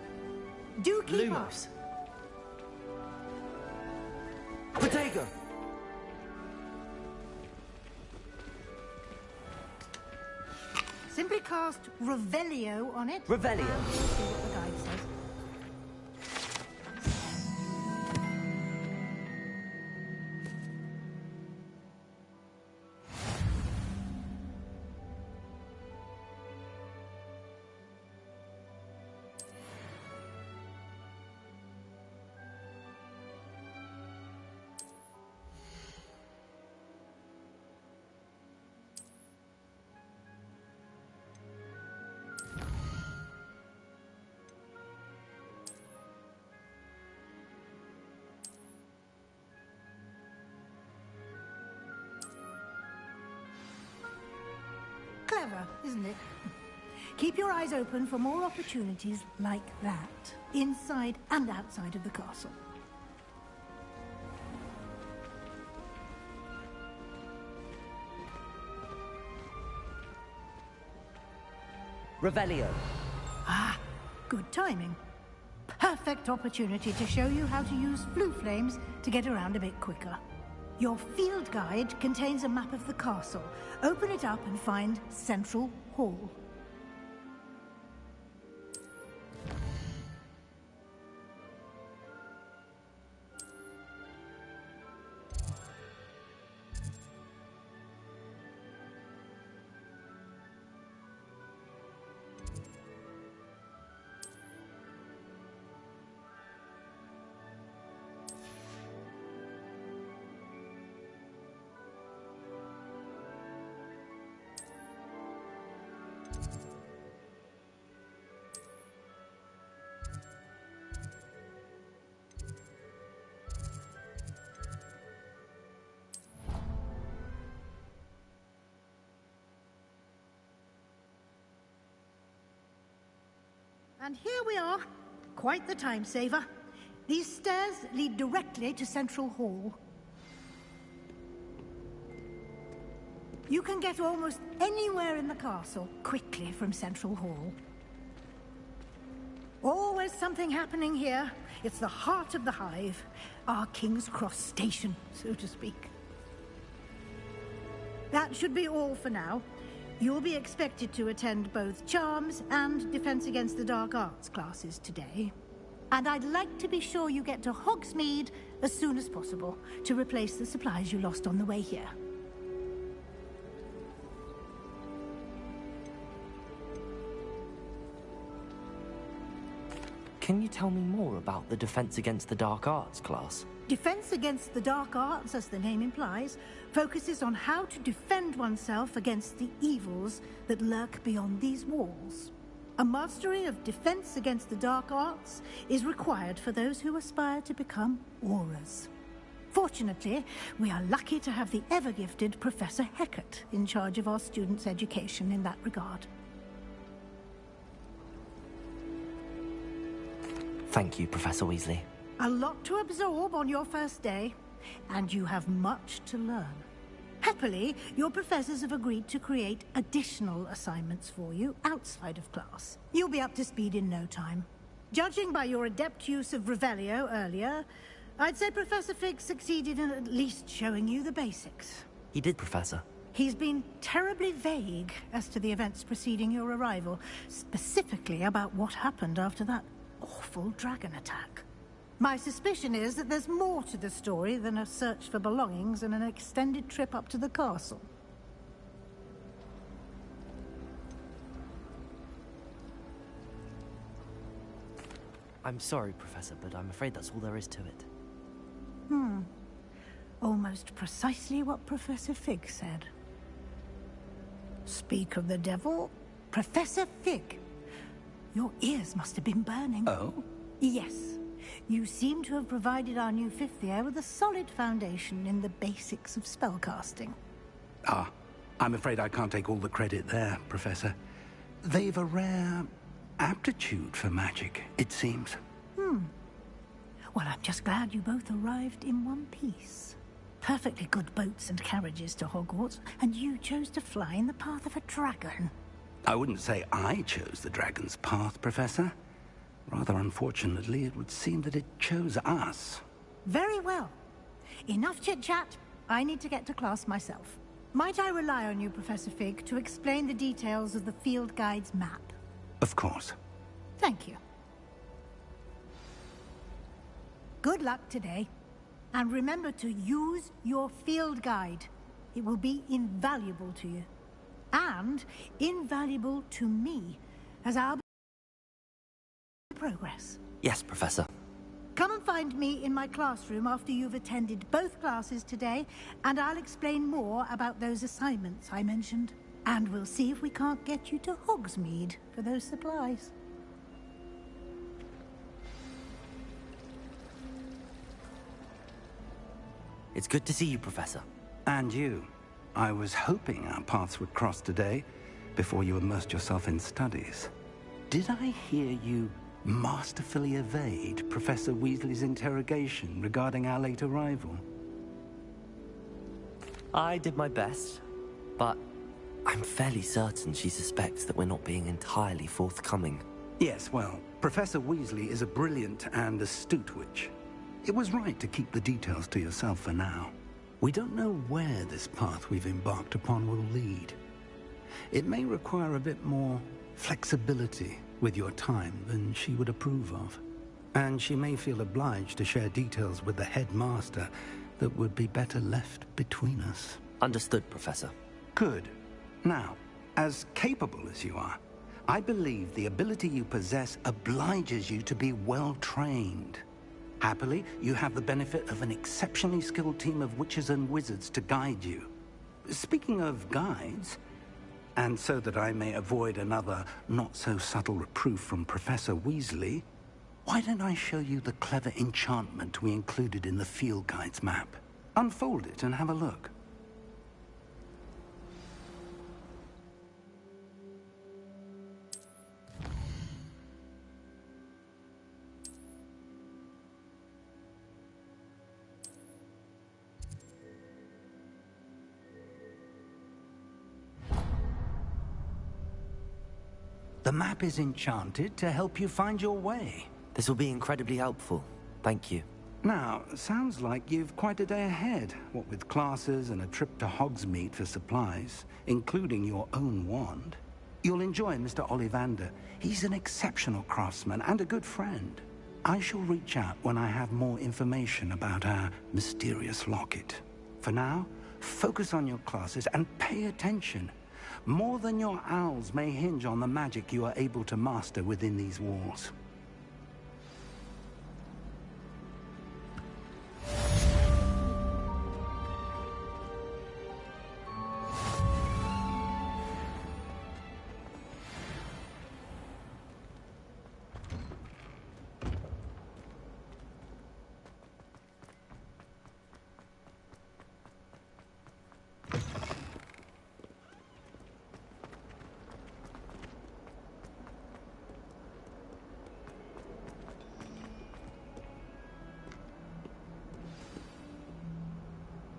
Speaker 10: Do keep up.
Speaker 2: Protego!
Speaker 10: Simply cast Revelio on it.
Speaker 2: Revelio.
Speaker 10: And we'll see what the guide says. Clever, isn't it? Keep your eyes open for more opportunities like that, inside and outside of the castle.
Speaker 2: Revelio.
Speaker 10: Ah, good timing. Perfect opportunity to show you how to use flue flames to get around a bit quicker. Your field guide contains a map of the castle. Open it up and find Central Hall. And here we are. Quite the time saver. These stairs lead directly to Central Hall. You can get almost anywhere in the castle quickly from Central Hall. Always something happening here. It's the heart of the Hive. Our King's Cross station, so to speak. That should be all for now. You'll be expected to attend both Charms and Defense Against the Dark Arts classes today. And I'd like to be sure you get to Hogsmeade as soon as possible to replace the supplies you lost on the way here.
Speaker 2: Can you tell me more about the Defense Against the Dark Arts class?
Speaker 10: Defense Against the Dark Arts, as the name implies, focuses on how to defend oneself against the evils that lurk beyond these walls. A mastery of Defense Against the Dark Arts is required for those who aspire to become Aurors. Fortunately, we are lucky to have the ever-gifted Professor Hecat in charge of our students' education in that regard.
Speaker 2: Thank you, Professor Weasley.
Speaker 10: A lot to absorb on your first day, and you have much to learn. Happily, your professors have agreed to create additional assignments for you outside of class. You'll be up to speed in no time. Judging by your adept use of Revelio earlier, I'd say Professor Fig succeeded in at least showing you the basics.
Speaker 2: He did, Professor.
Speaker 10: He's been terribly vague as to the events preceding your arrival, specifically about what happened after that awful dragon attack. My suspicion is that there's more to the story than a search for belongings and an extended trip up to the castle.
Speaker 2: I'm sorry, Professor, but I'm afraid that's all there is to it.
Speaker 10: Almost precisely what Professor Fig said. Speak of the devil, Professor Fig. Your ears must have been burning.
Speaker 3: Oh?
Speaker 10: Yes. You seem to have provided our new fifth year with a solid foundation in the basics of spellcasting.
Speaker 3: Ah, I'm afraid I can't take all the credit there, Professor. They've a rare aptitude for magic, it seems.
Speaker 10: Well, I'm just glad you both arrived in one piece. Perfectly good boats and carriages to Hogwarts, and you chose to fly in the path of a dragon.
Speaker 3: I wouldn't say I chose the dragon's path, Professor. Rather unfortunately, it would seem that it chose us.
Speaker 10: Very well. Enough chit-chat. I need to get to class myself. Might I rely on you, Professor Fig, to explain the details of the field guide's map?
Speaker 3: Of course.
Speaker 10: Thank you. Good luck today. And remember to use your field guide. It will be invaluable to you. And invaluable to me, as I'll be progress.
Speaker 2: Yes, Professor.
Speaker 10: Come and find me in my classroom after you've attended both classes today, and I'll explain more about those assignments I mentioned. And we'll see if we can't get you to Hogsmeade for those supplies.
Speaker 2: It's good to see you, Professor.
Speaker 3: And you. I was hoping our paths would cross today, before you immersed yourself in studies. Did I hear you masterfully evade Professor Weasley's interrogation regarding our late arrival?
Speaker 2: I did my best, but I'm fairly certain she suspects that we're not being entirely forthcoming.
Speaker 3: Yes, well, Professor Weasley is a brilliant and astute witch. It was right to keep the details to yourself for now. We don't know where this path we've embarked upon will lead. It may require a bit more flexibility with your time than she would approve of. And she may feel obliged to share details with the headmaster that would be better left between us.
Speaker 2: Understood, Professor.
Speaker 3: Good. Now, as capable as you are, I believe the ability you possess obliges you to be well trained. Happily, you have the benefit of an exceptionally skilled team of witches and wizards to guide you. Speaking of guides, and so that I may avoid another not-so-subtle reproof from Professor Weasley, why don't I show you the clever enchantment we included in the field guide's map? Unfold it and have a look. The map is enchanted to help you find your way.
Speaker 2: This will be incredibly helpful. Thank you.
Speaker 3: Now, sounds like you've quite a day ahead, what with classes and a trip to Hogsmeade for supplies, including your own wand. You'll enjoy Mr. Ollivander. He's an exceptional craftsman and a good friend. I shall reach out when I have more information about our mysterious locket. For now, focus on your classes and pay attention. More than your owls may hinge on the magic you are able to master within these walls.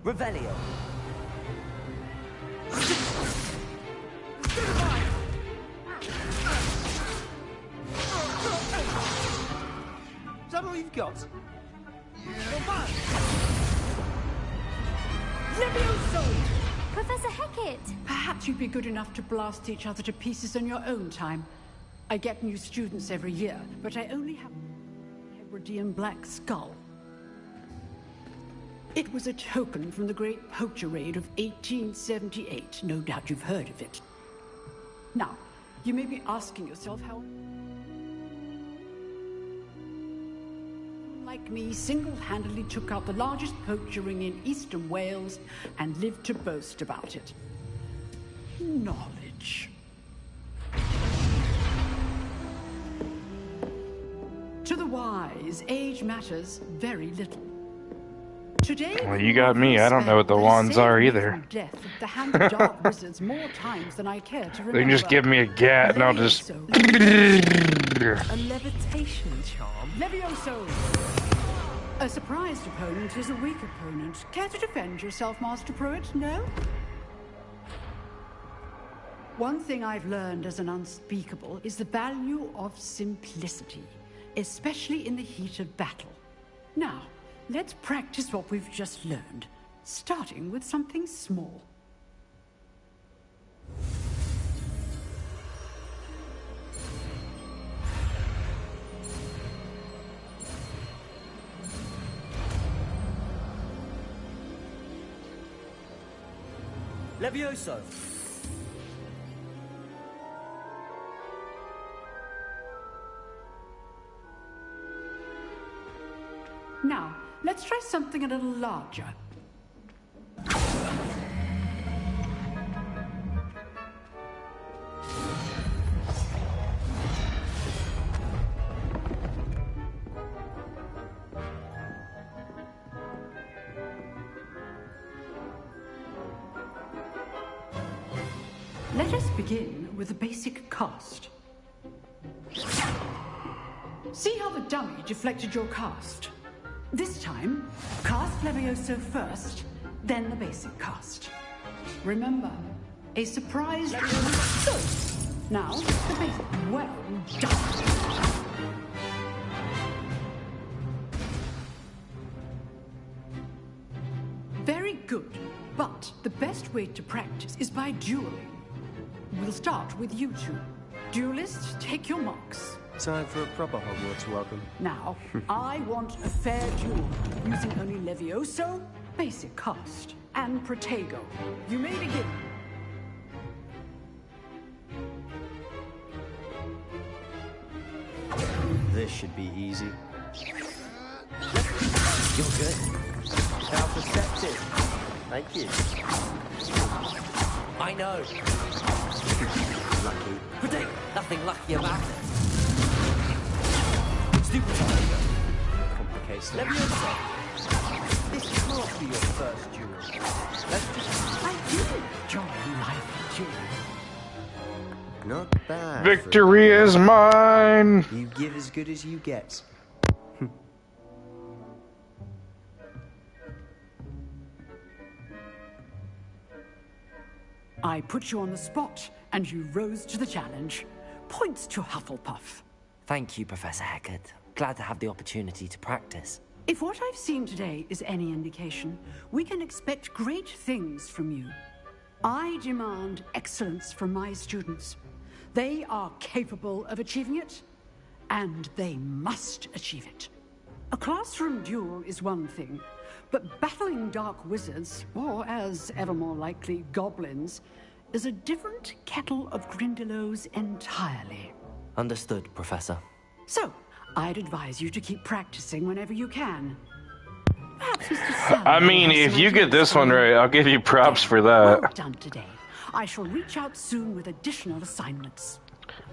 Speaker 2: Revelio.
Speaker 16: Is that all you've got?
Speaker 17: Levioso!
Speaker 13: Professor Hecat!
Speaker 17: Perhaps you'd be good enough to blast each other to pieces on your own time. I get new students every year, but I only have a Hebridean black skull. It was a token from the Great Poacher Raid of 1878. No doubt you've heard of it. Now, you may be asking yourself how... like me, single-handedly took out the largest poacher ring in eastern Wales and lived to boast about it. Knowledge. To the wise, age matters very little. Today,
Speaker 5: well, you got me. I don't know what the wands are either.
Speaker 17: Death at the hand of dark wizards more times than I care to remember.
Speaker 5: They can just give me a gat and I'll just...
Speaker 18: A levitation charm?
Speaker 17: Levioso! A surprised opponent is a weak opponent. Care to defend yourself, Master Pruitt? No? One thing I've learned as an unspeakable is the value of simplicity, especially in the heat of battle. Now, let's practice what we've just learned, starting with something small.
Speaker 2: Levioso!
Speaker 17: Now, let's try something a little larger. Let us begin with a basic cast. See how the dummy deflected your cast? This time, cast Levioso first, then the basic cast. Remember, A surprise. So, now, the basic. Well done. Very good. But the best way to practice is by dueling. We'll start with you two. Duelists, take your marks.
Speaker 18: Time for a proper Hogwarts welcome.
Speaker 17: Now, I want a fair duel, using only Levioso, basic cast, and Protego. You may begin.
Speaker 18: This should be easy.
Speaker 2: You're good.
Speaker 18: How perceptive. Thank you.
Speaker 2: I know.
Speaker 18: Lucky.
Speaker 2: Predict nothing lucky about it.
Speaker 18: Stupid Tiger. Complicates Leviosa. This can't be your first duel. Let's just...
Speaker 17: I do enjoy life duel.
Speaker 18: Not bad.
Speaker 5: Victory is mine!
Speaker 18: You give as good as you get.
Speaker 17: I put you on the spot, and you rose to the challenge. Points to Hufflepuff.
Speaker 2: Thank you, Professor Hecat. Glad to have the opportunity to practice.
Speaker 17: If what I've seen today is any indication, we can expect great things from you. I demand excellence from my students. They are capable of achieving it, and they must achieve it. A classroom duel is one thing, but battling dark wizards, or as ever more likely, goblins, is a different kettle of Grindylows entirely.
Speaker 2: Understood, Professor.
Speaker 17: So, I'd advise you to keep practicing whenever you can. Perhaps Mr. Sallow
Speaker 5: I mean,
Speaker 17: has
Speaker 5: if
Speaker 17: some
Speaker 5: you get this one
Speaker 17: ideas.
Speaker 5: right, I'll give you props for
Speaker 17: Well
Speaker 5: that.
Speaker 17: done today. I shall reach out soon with additional assignments.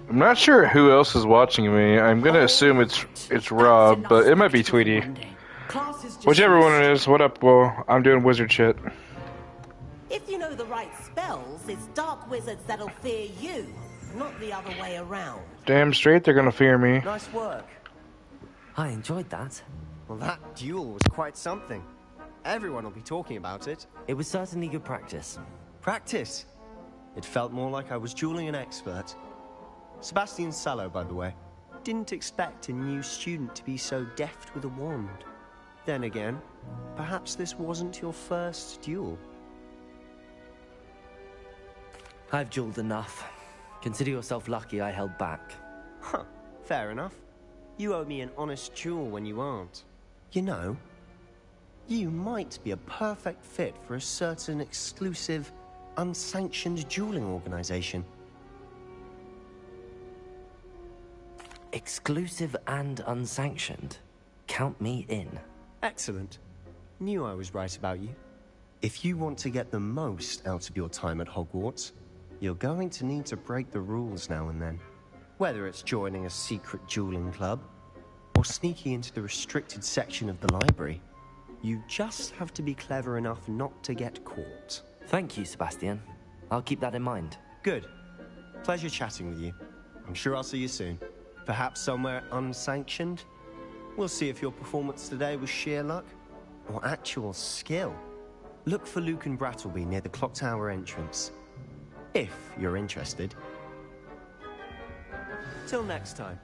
Speaker 5: I'm not sure who else is watching me. I'm gonna assume it's Rob, but it might be Tweety. Whichever one it is, what up, well, I'm doing wizard shit.
Speaker 14: If you know the right spells, it's dark wizards that'll fear you, not the other way around.
Speaker 5: Damn straight they're gonna fear me.
Speaker 18: Nice work.
Speaker 2: I enjoyed that.
Speaker 18: Well, that duel was quite something. Everyone will be talking about it.
Speaker 2: It was certainly good practice.
Speaker 18: Practice? It felt more like I was dueling an expert. Sebastian Sallow, by the way. Didn't expect a new student to be so deft with a wand. Then again, perhaps this wasn't your first duel.
Speaker 2: I've dueled enough. Consider yourself lucky I held back.
Speaker 18: Huh, fair enough. You owe me an honest duel when you aren't. You know, you might be a perfect fit for a certain exclusive, unsanctioned dueling organization.
Speaker 2: Exclusive and unsanctioned. Count me in.
Speaker 18: Excellent. Knew I was right about you. If you want to get the most out of your time at Hogwarts, you're going to need to break the rules now and then. Whether it's joining a secret dueling club, or sneaking into the restricted section of the library, you just have to be clever enough not to get caught.
Speaker 2: Thank you, Sebastian. I'll keep that in mind.
Speaker 18: Good. Pleasure chatting with you. I'm sure I'll see you soon. Perhaps somewhere unsanctioned? We'll see if your performance today was sheer luck or actual skill. Look for Luke and Brattleby near the clock tower entrance. If you're interested. Till next time.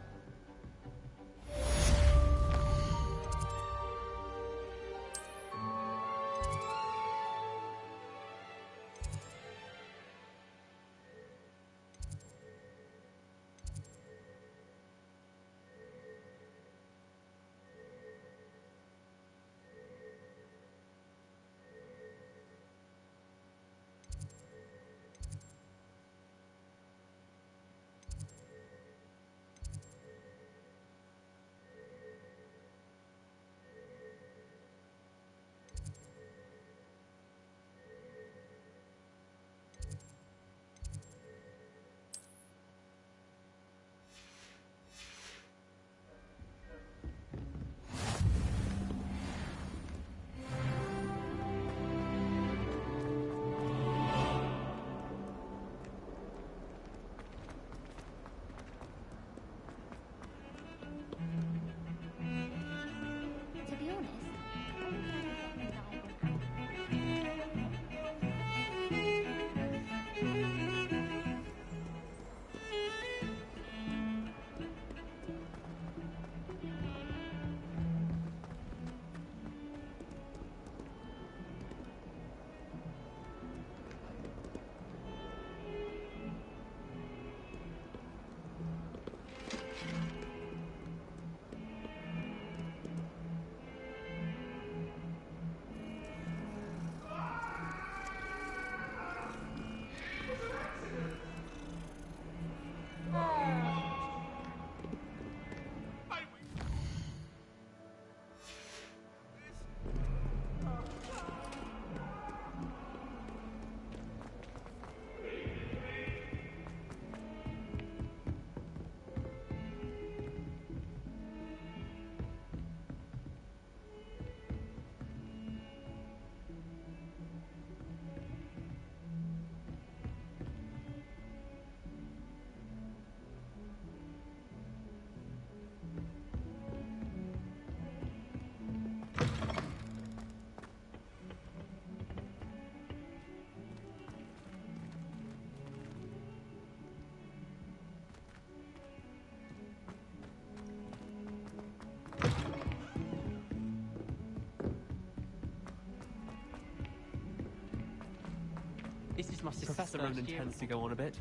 Speaker 12: This is my sister's
Speaker 2: Professor
Speaker 12: first
Speaker 2: Ronan
Speaker 12: year.
Speaker 2: tends to go on a bit.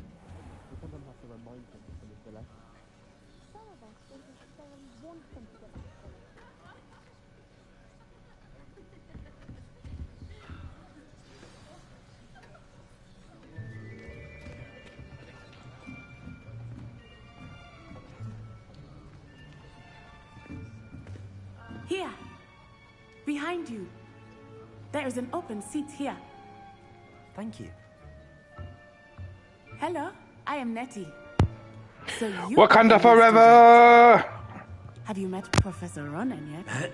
Speaker 19: Here. Behind you. There is an open seat here.
Speaker 2: Thank you.
Speaker 19: Hello, I am Nettie. So you
Speaker 5: Wakanda
Speaker 19: are the
Speaker 5: forever!
Speaker 19: Have you met Professor Ronan yet?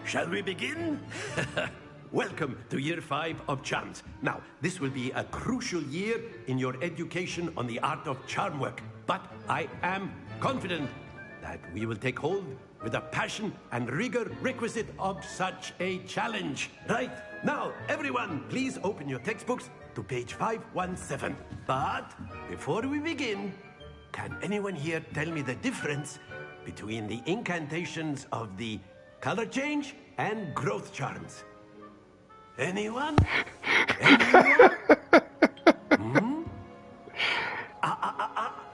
Speaker 7: Shall we begin? Welcome to Year 5 of Charms. Now, this will be a crucial year in your education on the art of charm work. But I am confident that we will take hold with the passion and rigor requisite of such a challenge. Right, now, everyone, please open your textbooks to page 517. But before we begin, can anyone here tell me the difference between the incantations of the color change and growth charms? Anyone? Anyone?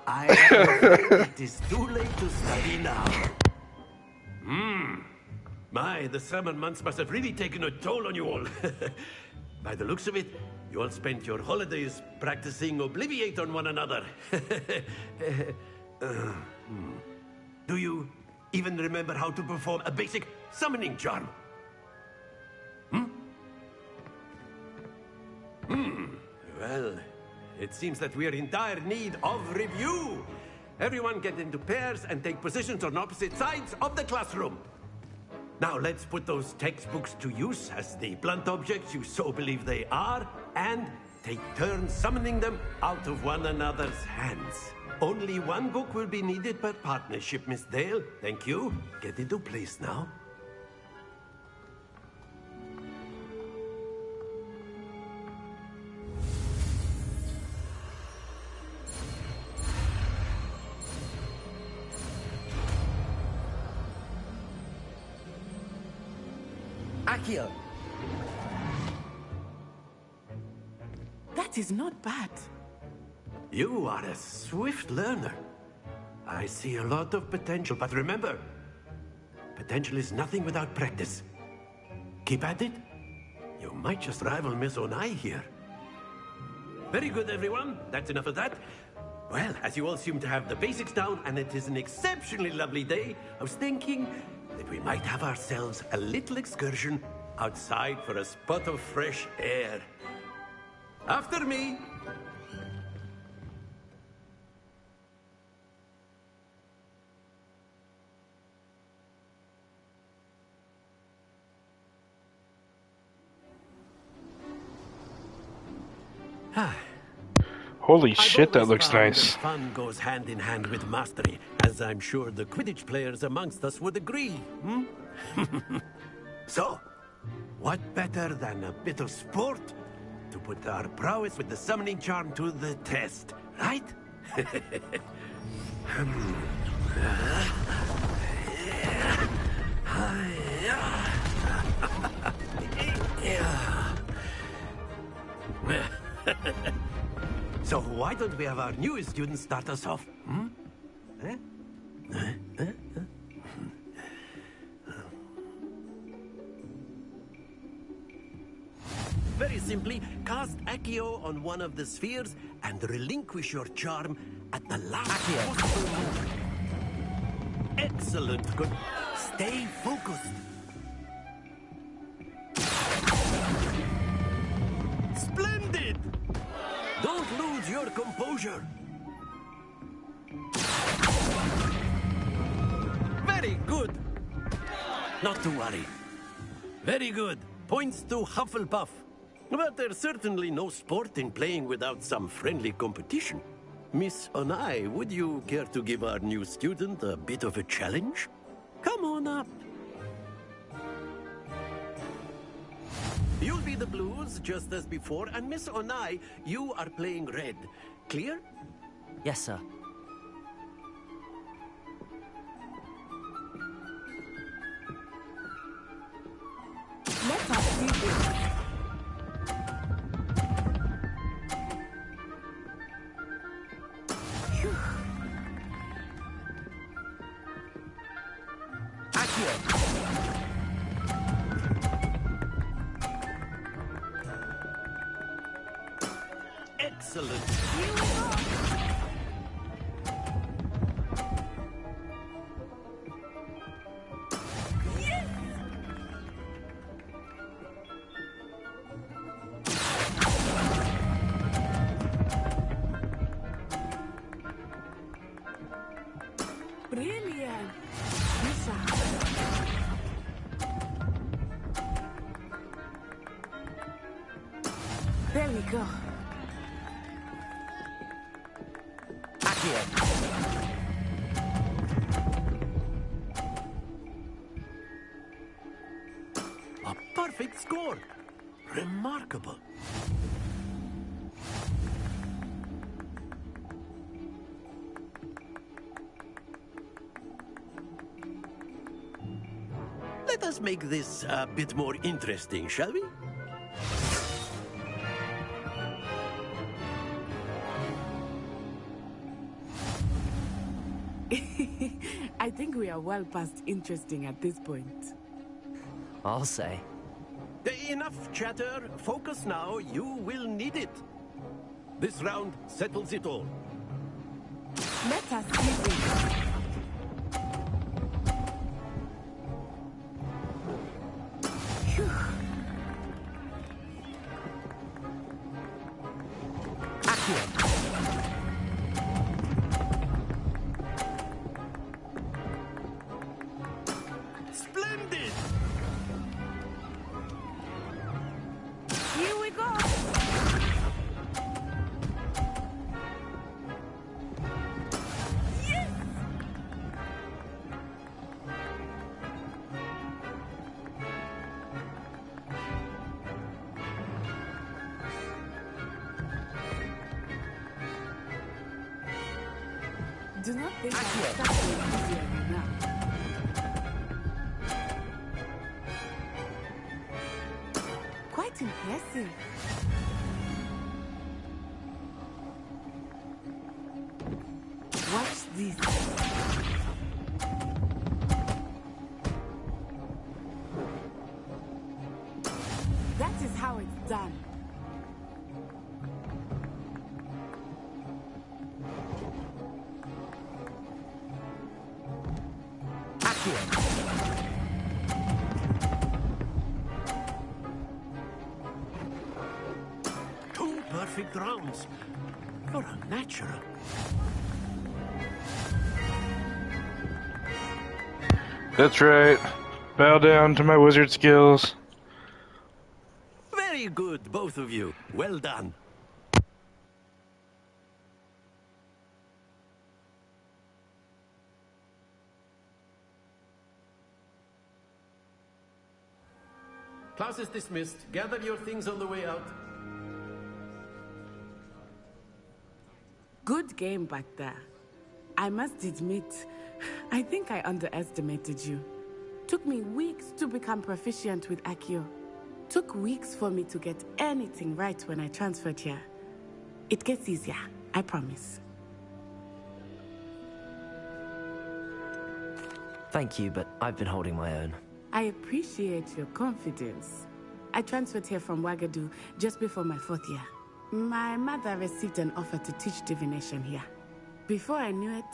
Speaker 7: I am afraid it is too late to study now. My, the summer months must have really taken a toll on you all. By the looks of it, you all spent your holidays practicing Obliviate on one another. Do you even remember how to perform a basic summoning charm? Well, it seems that we are in dire need of review. Everyone get into pairs and take positions on opposite sides of the classroom. Now let's put those textbooks to use as the blunt objects you so believe they are, and take turns summoning them out of one another's hands. Only one book will be needed per partnership, Miss Dale. Thank you. Get into place now.
Speaker 16: Accio.
Speaker 19: That is not bad.
Speaker 7: You are a swift learner. I see a lot of potential, but remember, potential is nothing without practice. Keep at it. You might just rival Miss Onai here. Very good, everyone. That's enough of that. Well, as you all seem to have the basics down, and it is an exceptionally lovely day, I was thinking that we might have ourselves a little excursion outside for a spot of fresh air. After me.
Speaker 5: Holy shit, that looks nice.
Speaker 7: Fun goes hand in hand with mastery, as I'm sure the Quidditch players amongst us would agree. So, what better than a bit of sport to put our prowess with the summoning charm to the test, right? So why don't we have our newest student start us off? Very simply, cast Accio on one of the spheres and relinquish your charm at the last possible moment. Excellent. Good. Stay focused. Splendid! Don't lose your composure. Very good. Not to worry. Very good. Points to Hufflepuff. But there's certainly no sport in playing without some friendly competition. Miss Onai, would you care to give our new student a bit of a challenge? Come on up. You'll be the blues, just as before, and Miss Onai, you are playing red. Clear?
Speaker 2: Yes, sir.
Speaker 19: Let us see this.
Speaker 7: Excellent.
Speaker 19: Brilliant. There we go.
Speaker 7: A perfect score. Remarkable. Let us make this a bit more interesting, shall we?
Speaker 19: I think we are well past interesting at this point.
Speaker 2: I'll say.
Speaker 7: Enough chatter. Focus now. You will need it. This round settles it all.
Speaker 19: Let us begin.
Speaker 7: Splendid!
Speaker 19: Here we go! Yes! Do not think I'm stuck easier now. Quite impressive. Watch this. That is how it's done.
Speaker 7: Two perfect rounds. You're a natural.
Speaker 5: That's right. Bow down to my wizard skills.
Speaker 7: Very good, both of you. Well done. Class is dismissed. Gather your things on the way out.
Speaker 19: Good game back there. I must admit, I think I underestimated you. Took me weeks to become proficient with Accio. Took weeks for me to get anything right when I transferred here. It gets easier, I promise.
Speaker 2: Thank you, but I've been holding my own.
Speaker 19: I appreciate your confidence. I transferred here from Wagadu just before my 4th year. My mother received an offer to teach divination here. Before I knew it,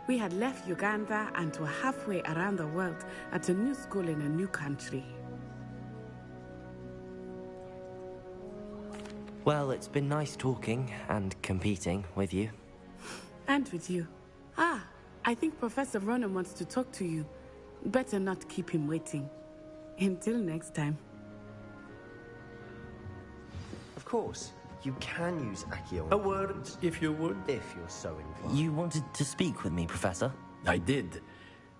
Speaker 19: we had left Uganda and were halfway around the world at a new school in a new country.
Speaker 2: Well, it's been nice talking and competing with you.
Speaker 19: And with you. Ah, I think Professor Ronan wants to talk to you. Better not keep him waiting. Until next time.
Speaker 18: Of course, you can use Accio.
Speaker 7: A word, if you would.
Speaker 18: If you're so inclined.
Speaker 2: You wanted to speak with me, Professor?
Speaker 7: I did.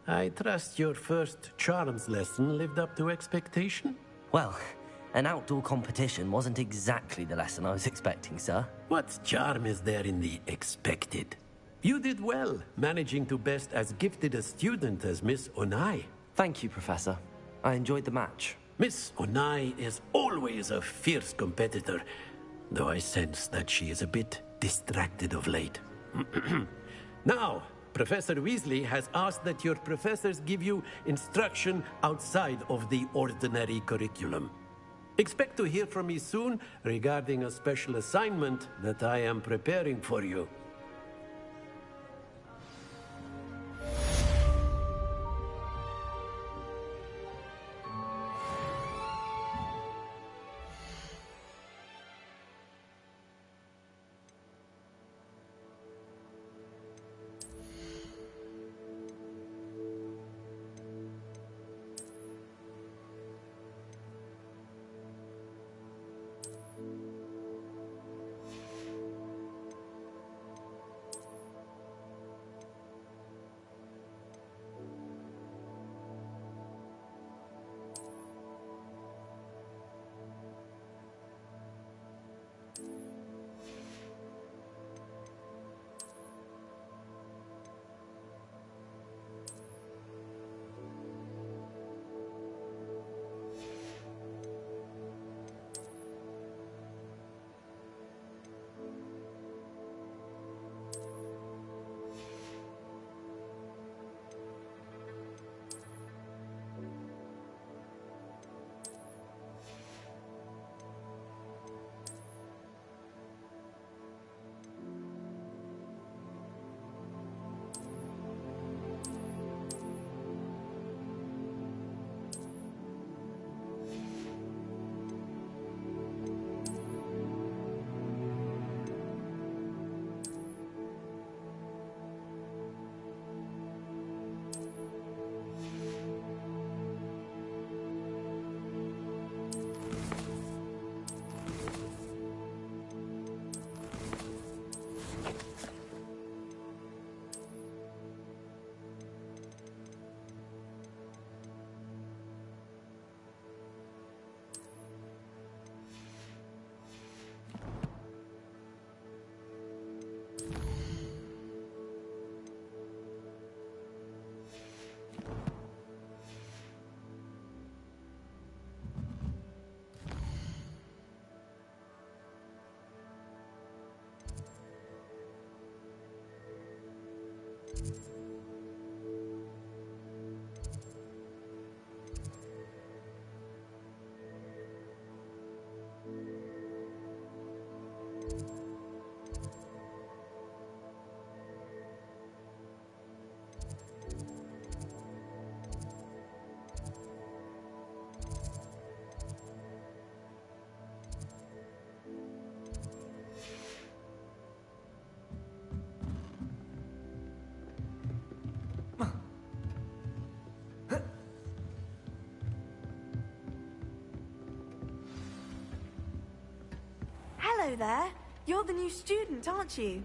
Speaker 7: I trust your first charms lesson lived up to expectation?
Speaker 2: Well, an outdoor competition wasn't exactly the lesson I was expecting, sir.
Speaker 7: What charm is there in the expected? You did well, managing to best as gifted a student as Miss Onai.
Speaker 2: Thank you, Professor. I enjoyed the match.
Speaker 7: Miss Onai is always a fierce competitor, though I sense that she is a bit distracted of late. Now, Professor Weasley has asked that your professors give you instruction outside of the ordinary curriculum. Expect to hear from me soon regarding a special assignment that I am preparing for you.
Speaker 1: Hello there. You're the new student, aren't you?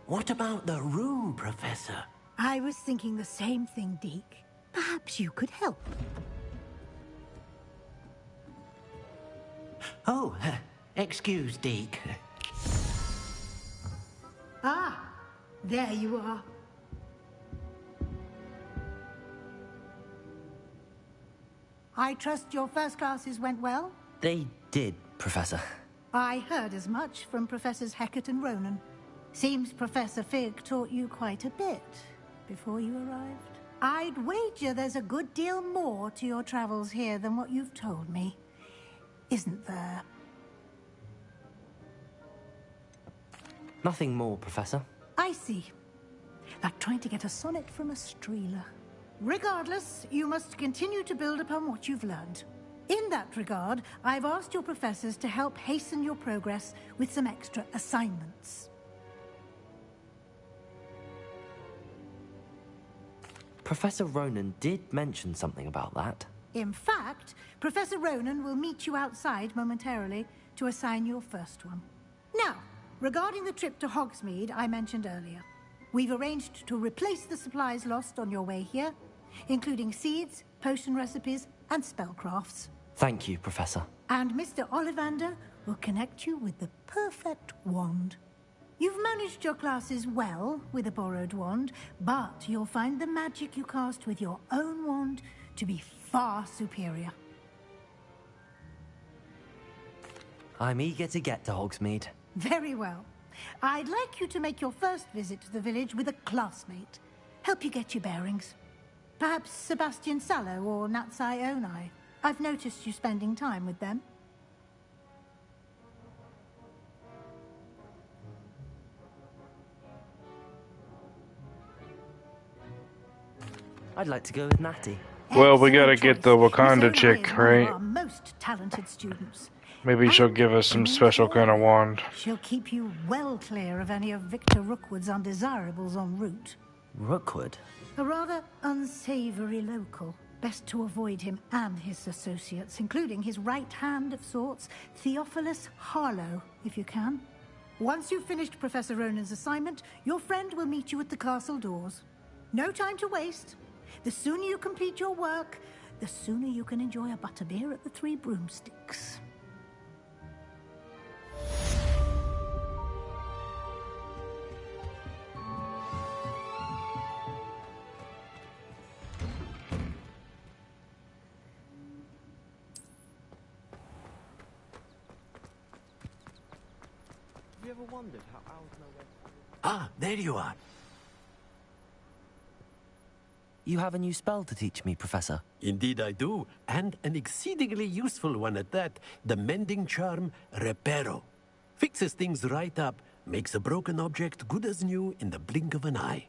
Speaker 7: What about the room, Professor?
Speaker 10: I was thinking the same thing, Deke. Perhaps you could help.
Speaker 7: Oh, excuse, Deke.
Speaker 10: There you are. I trust your first classes went well?
Speaker 2: They did, Professor.
Speaker 10: I heard as much from Professors Hecat and Ronan. Seems Professor Fig taught you quite a bit before you arrived. I'd wager there's a good deal more to your travels here than what you've told me. Isn't there?
Speaker 2: Nothing more, Professor.
Speaker 10: I see. Like trying to get a sonnet from a streeler. Regardless, you must continue to build upon what you've learned. In that regard, I've asked your professors to help hasten your progress with some extra assignments.
Speaker 2: Professor Ronan did mention something about that.
Speaker 10: In fact, Professor Ronan will meet you outside momentarily to assign your first one. Now, regarding the trip to Hogsmeade I mentioned earlier, we've arranged to replace the supplies lost on your way here, including seeds, potion recipes, and spellcrafts.
Speaker 2: Thank you, Professor.
Speaker 10: And Mr. Ollivander will connect you with the perfect wand. You've managed your classes well with a borrowed wand, but you'll find the magic you cast with your own wand to be far superior.
Speaker 2: I'm eager to get to Hogsmeade.
Speaker 10: Very well. I'd like you to make your first visit to the village with a classmate. Help you get your bearings. Perhaps Sebastian Sallow or Natsai Onai. I've noticed you spending time with them.
Speaker 2: I'd like to go with Natty.
Speaker 5: Well, we gotta get the Wakanda chick, right?
Speaker 10: Our most talented students.
Speaker 5: Maybe she'll give us some special kind of wand.
Speaker 10: She'll keep you well clear of any of Victor Rookwood's undesirables en route.
Speaker 2: Rookwood?
Speaker 10: A rather unsavory local. Best to avoid him and his associates, including his right hand of sorts, Theophilus Harlow, if you can. Once you've finished Professor Ronan's assignment, your friend will meet you at the castle doors. No time to waste. The sooner you complete your work, the sooner you can enjoy a butterbeer at the Three Broomsticks.
Speaker 2: Have you ever wondered how owls know where to...
Speaker 7: Ah, there you are.
Speaker 2: You have a new spell to teach me, Professor.
Speaker 7: Indeed I do, and an exceedingly useful one at that. The mending charm, Reparo. Fixes things right up, makes a broken object good as new in the blink of an eye.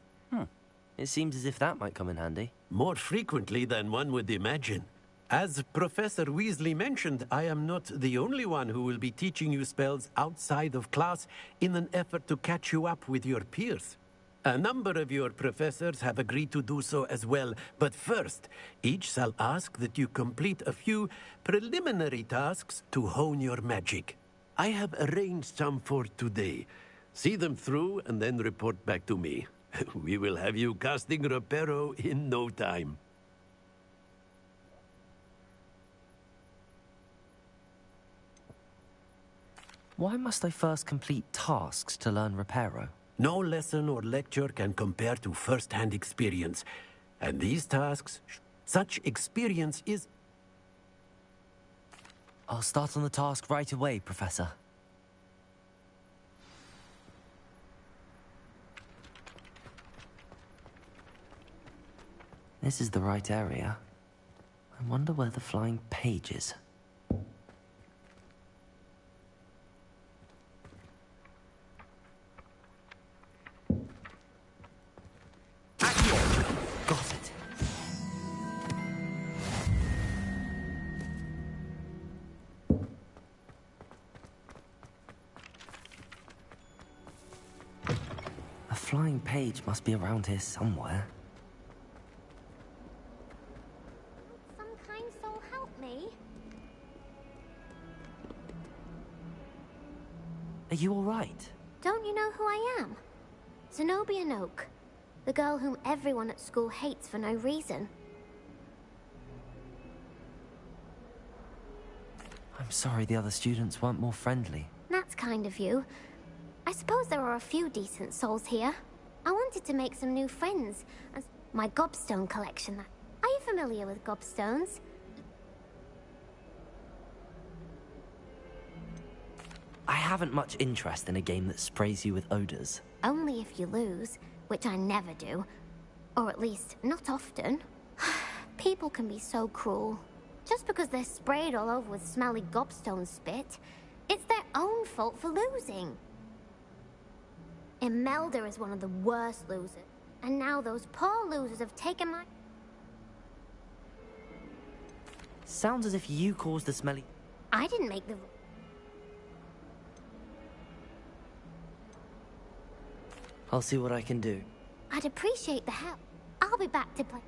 Speaker 2: It seems as if that might come in handy.
Speaker 7: More frequently than one would imagine. As Professor Weasley mentioned, I am not the only one who will be teaching you spells outside of class in an effort to catch you up with your peers. A number of your professors have agreed to do so as well, but first, each shall ask that you complete a few preliminary tasks to hone your magic. I have arranged some for today. See them through and then report back to me. We will have you casting Reparo in no time.
Speaker 2: Why must I first complete tasks to learn Reparo?
Speaker 7: No lesson or lecture can compare to first-hand experience. And these tasks, such experience is...
Speaker 2: I'll start on the task right away, Professor. This is the right area. I wonder where the flying page is. Got it. A flying page must be around here somewhere.
Speaker 20: Some kind soul help me?
Speaker 2: Are you all right?
Speaker 20: Don't you know who I am? Zenobia Noak. The girl whom everyone at school hates for no reason.
Speaker 2: I'm sorry the other students weren't more friendly.
Speaker 20: That's kind of you. I suppose there are a few decent souls here. I wanted to make some new friends. And my gobstone collection. Are you familiar with gobstones?
Speaker 2: I haven't much interest in a game that sprays you with odors.
Speaker 20: Only if you lose, which I never do. Or at least, not often. People can be so cruel. Just because they're sprayed all over with smelly gobstone spit, it's their own fault for losing. Imelda is one of the worst losers. And now those poor losers have taken my...
Speaker 2: Sounds as if you caused the smelly...
Speaker 20: I didn't make the...
Speaker 2: I'll see what I can do.
Speaker 20: I'd appreciate the help. I'll be back to play.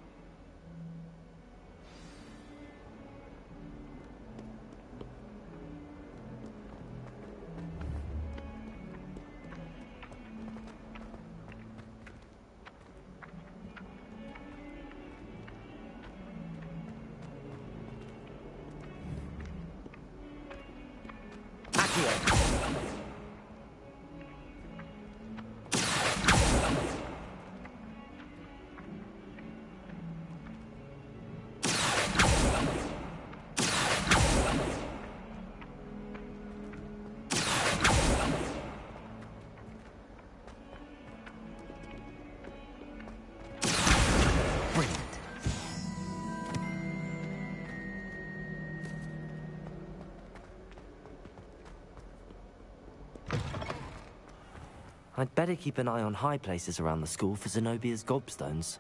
Speaker 2: I'd better keep an eye on high places around the school for Zenobia's gobstones.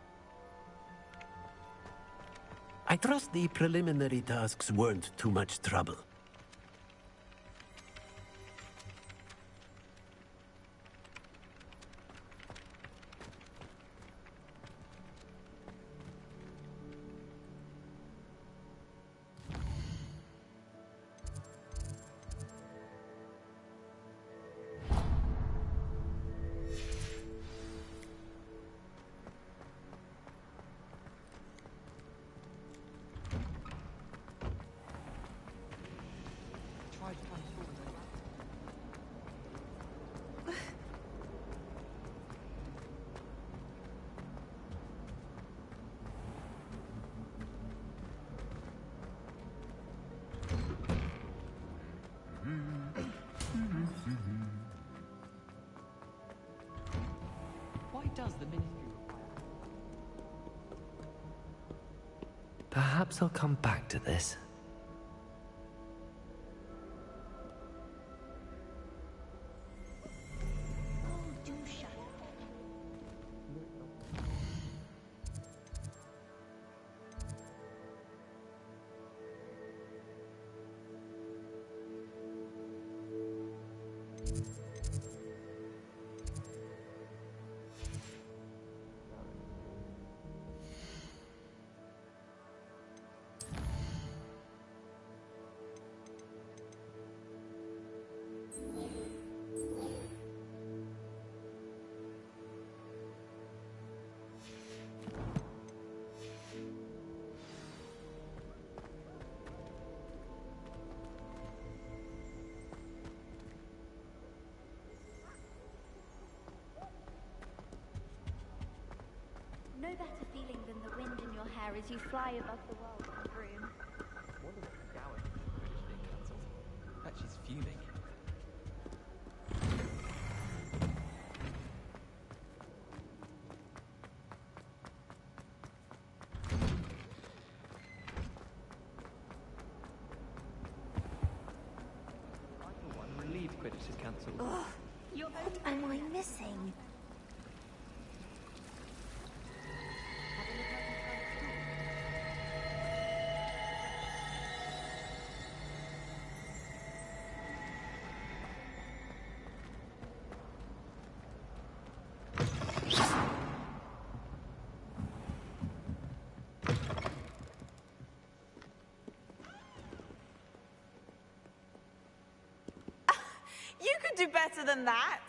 Speaker 7: I trust the preliminary tasks weren't too much trouble.
Speaker 12: Why does the Ministry require...
Speaker 2: Perhaps I'll come back to this.
Speaker 21: No better feeling than the wind in your hair as you fly above the world on a broom.
Speaker 12: Wonder what the Gower is being cancelled. Bet she's fuming. I, for one, relieved Quidditch is cancelled.
Speaker 1: Ugh. What am I missing?
Speaker 22: You could do better than that.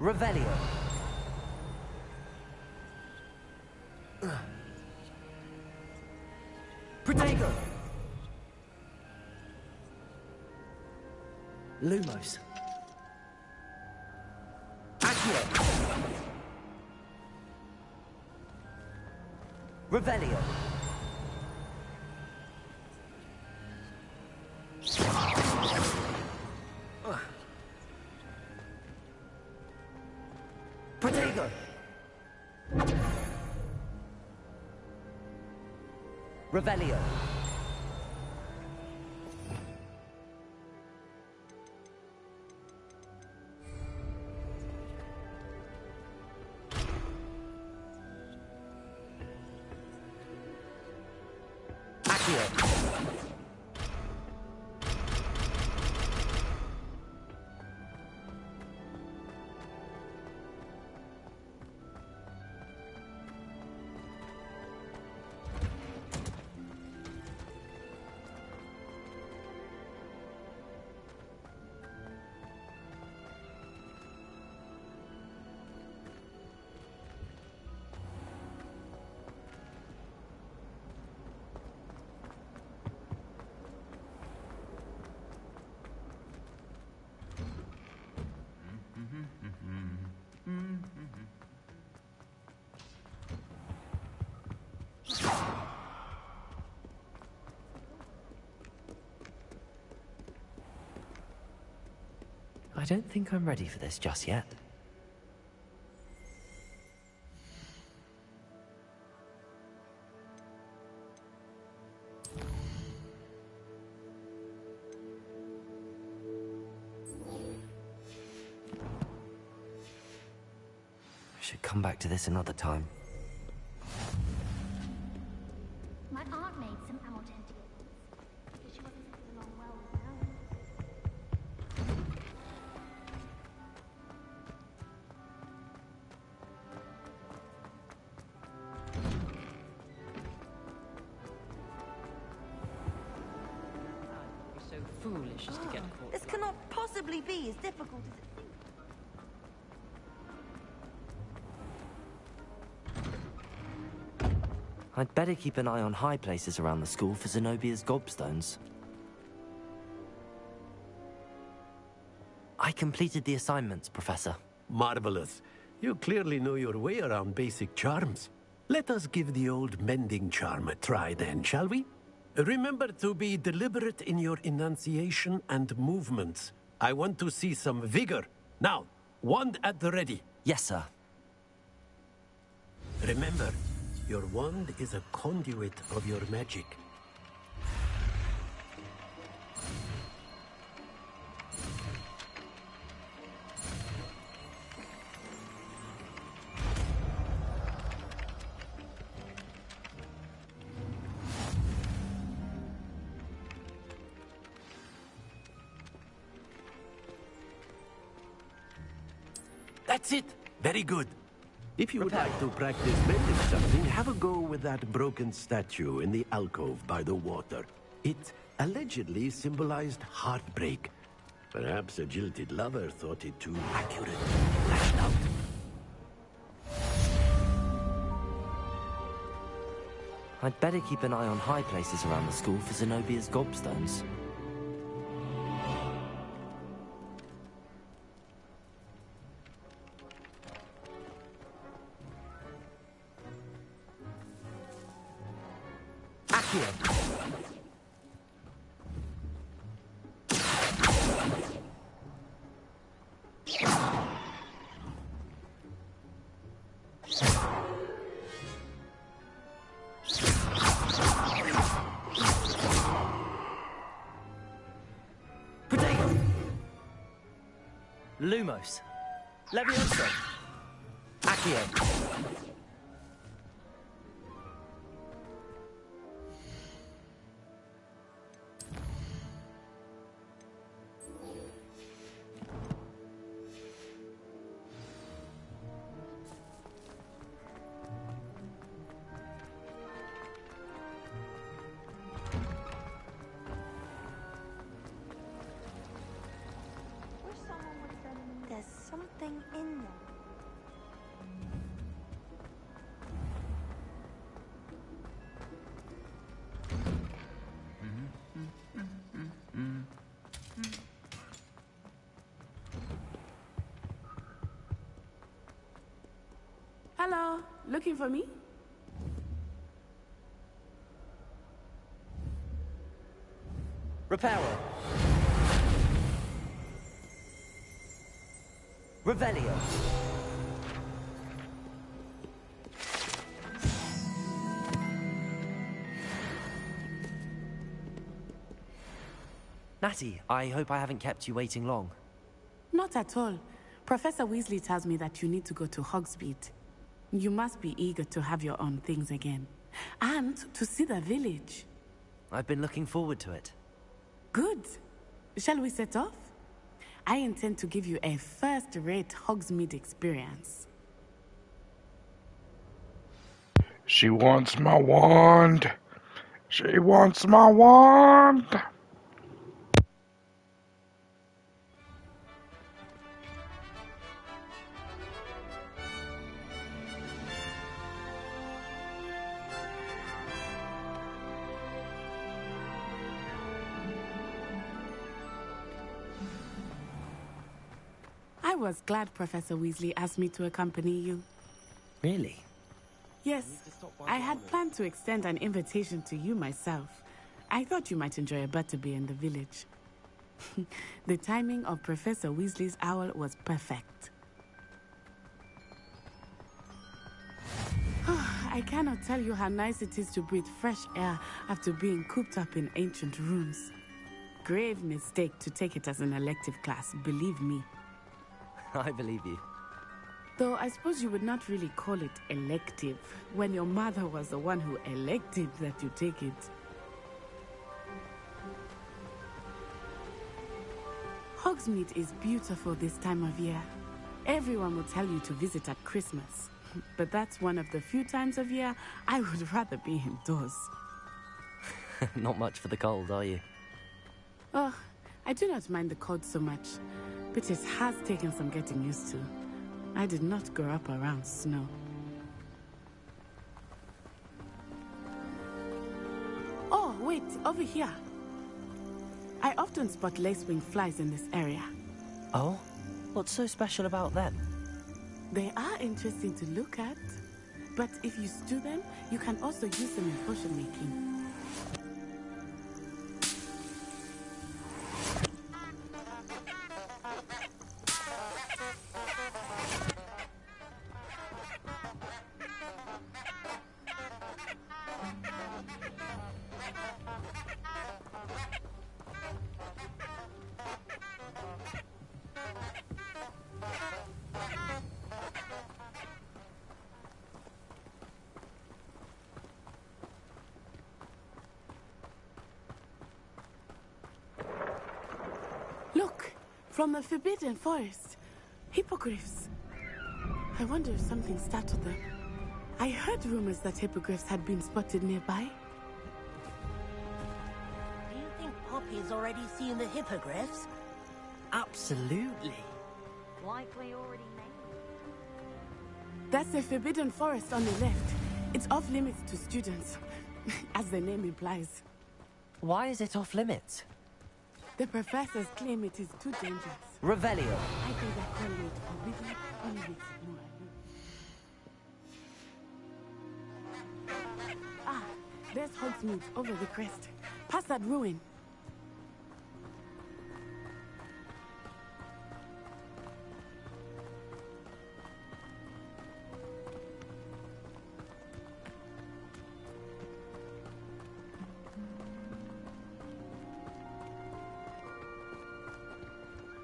Speaker 2: Revelio. Protego. Lumos. Accio. Revelio. Protego. Revelio. Accio. I don't think I'm ready for this just yet. I should come back to this another time.
Speaker 21: My aunt made some authentic ones, because she wasn't getting along well with her own.
Speaker 12: So foolish as to get caught.
Speaker 1: This cannot possibly be as difficult as it seems.
Speaker 2: I'd better keep an eye on high places around the school for Zenobia's gobstones. I completed the assignments, Professor.
Speaker 7: Marvelous. You clearly know your way around basic charms. Let us give the old mending charm a try then, shall we? Remember to be deliberate in your enunciation and movements. I want to see some vigor. Now, wand at the ready.
Speaker 2: Yes, sir.
Speaker 7: Remember, your wand is a conduit of your magic. That's it! Very good. If you would like to practice mending something, have a go with that broken statue in the alcove by the water. It allegedly symbolized heartbreak. Perhaps a jilted lover thought it too accurate, lashed out.
Speaker 2: I'd better keep an eye on high places around the school for Zenobia's gobstones. Accio. Protego! Lumos. Levioso. Accio.
Speaker 1: There's something in there.
Speaker 19: Hello, looking for me?
Speaker 2: Reparo. Revelio. Natty, I hope I haven't kept you waiting long.
Speaker 19: Not at all. Professor Weasley tells me that you need to go to Hogsmeade. You must be eager to have your own things again. And to see the village.
Speaker 2: I've been looking forward to it.
Speaker 19: Good. Shall we set off? I intend to give you a first-rate Hogsmeade experience.
Speaker 5: She wants my wand. She wants my wand.
Speaker 19: I was glad Professor Weasley asked me to accompany you.
Speaker 2: Really?
Speaker 19: Yes, I had planned to extend an invitation to you myself. I thought you might enjoy a butterbeer in the village. The timing of Professor Weasley's owl was perfect. I cannot tell you how nice it is to breathe fresh air after being cooped up in ancient rooms. Grave mistake to take it as an elective class, believe me.
Speaker 2: I believe you.
Speaker 19: Though I suppose you would not really call it elective, when your mother was the one who elected that you take it. Hogsmeade is beautiful this time of year. Everyone will tell you to visit at Christmas. But that's one of the few times of year I would rather be indoors.
Speaker 2: Not much for the cold, are you?
Speaker 19: Oh, I do not mind the cold so much, but it has taken some getting used to. I did not grow up around snow. Oh, wait, over here. I often spot lacewing flies in this area.
Speaker 2: Oh? What's so special about them?
Speaker 19: They are interesting to look at, but if you stew them, you can also use them in potion making. Look, from the Forbidden Forest. Hippogriffs. I wonder if something startled them. I heard rumors that hippogriffs had been spotted nearby.
Speaker 14: Do you think Poppy's already seen the hippogriffs?
Speaker 2: Absolutely.
Speaker 21: Likely already made.
Speaker 19: That's the Forbidden Forest on the left. It's off limits to students, as the name implies.
Speaker 2: Why is it off limits?
Speaker 19: The professors claim it is too dangerous.
Speaker 2: Revelio.
Speaker 19: I think they're calling it forbidden only makes it more aloof. Ah, There's Hogsmeade over the crest. Past that ruin.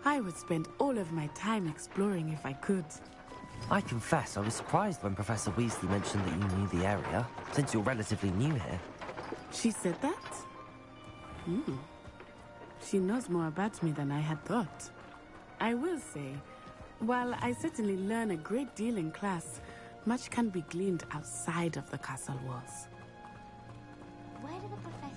Speaker 19: I would spend all of my time exploring if I could.
Speaker 2: I confess I was surprised when Professor Weasley mentioned that you knew the area, since you're relatively new here.
Speaker 19: She said that? She knows more about me than I had thought. I will say, while I certainly learn a great deal in class, much can be gleaned outside of the castle walls.
Speaker 20: Where do the professors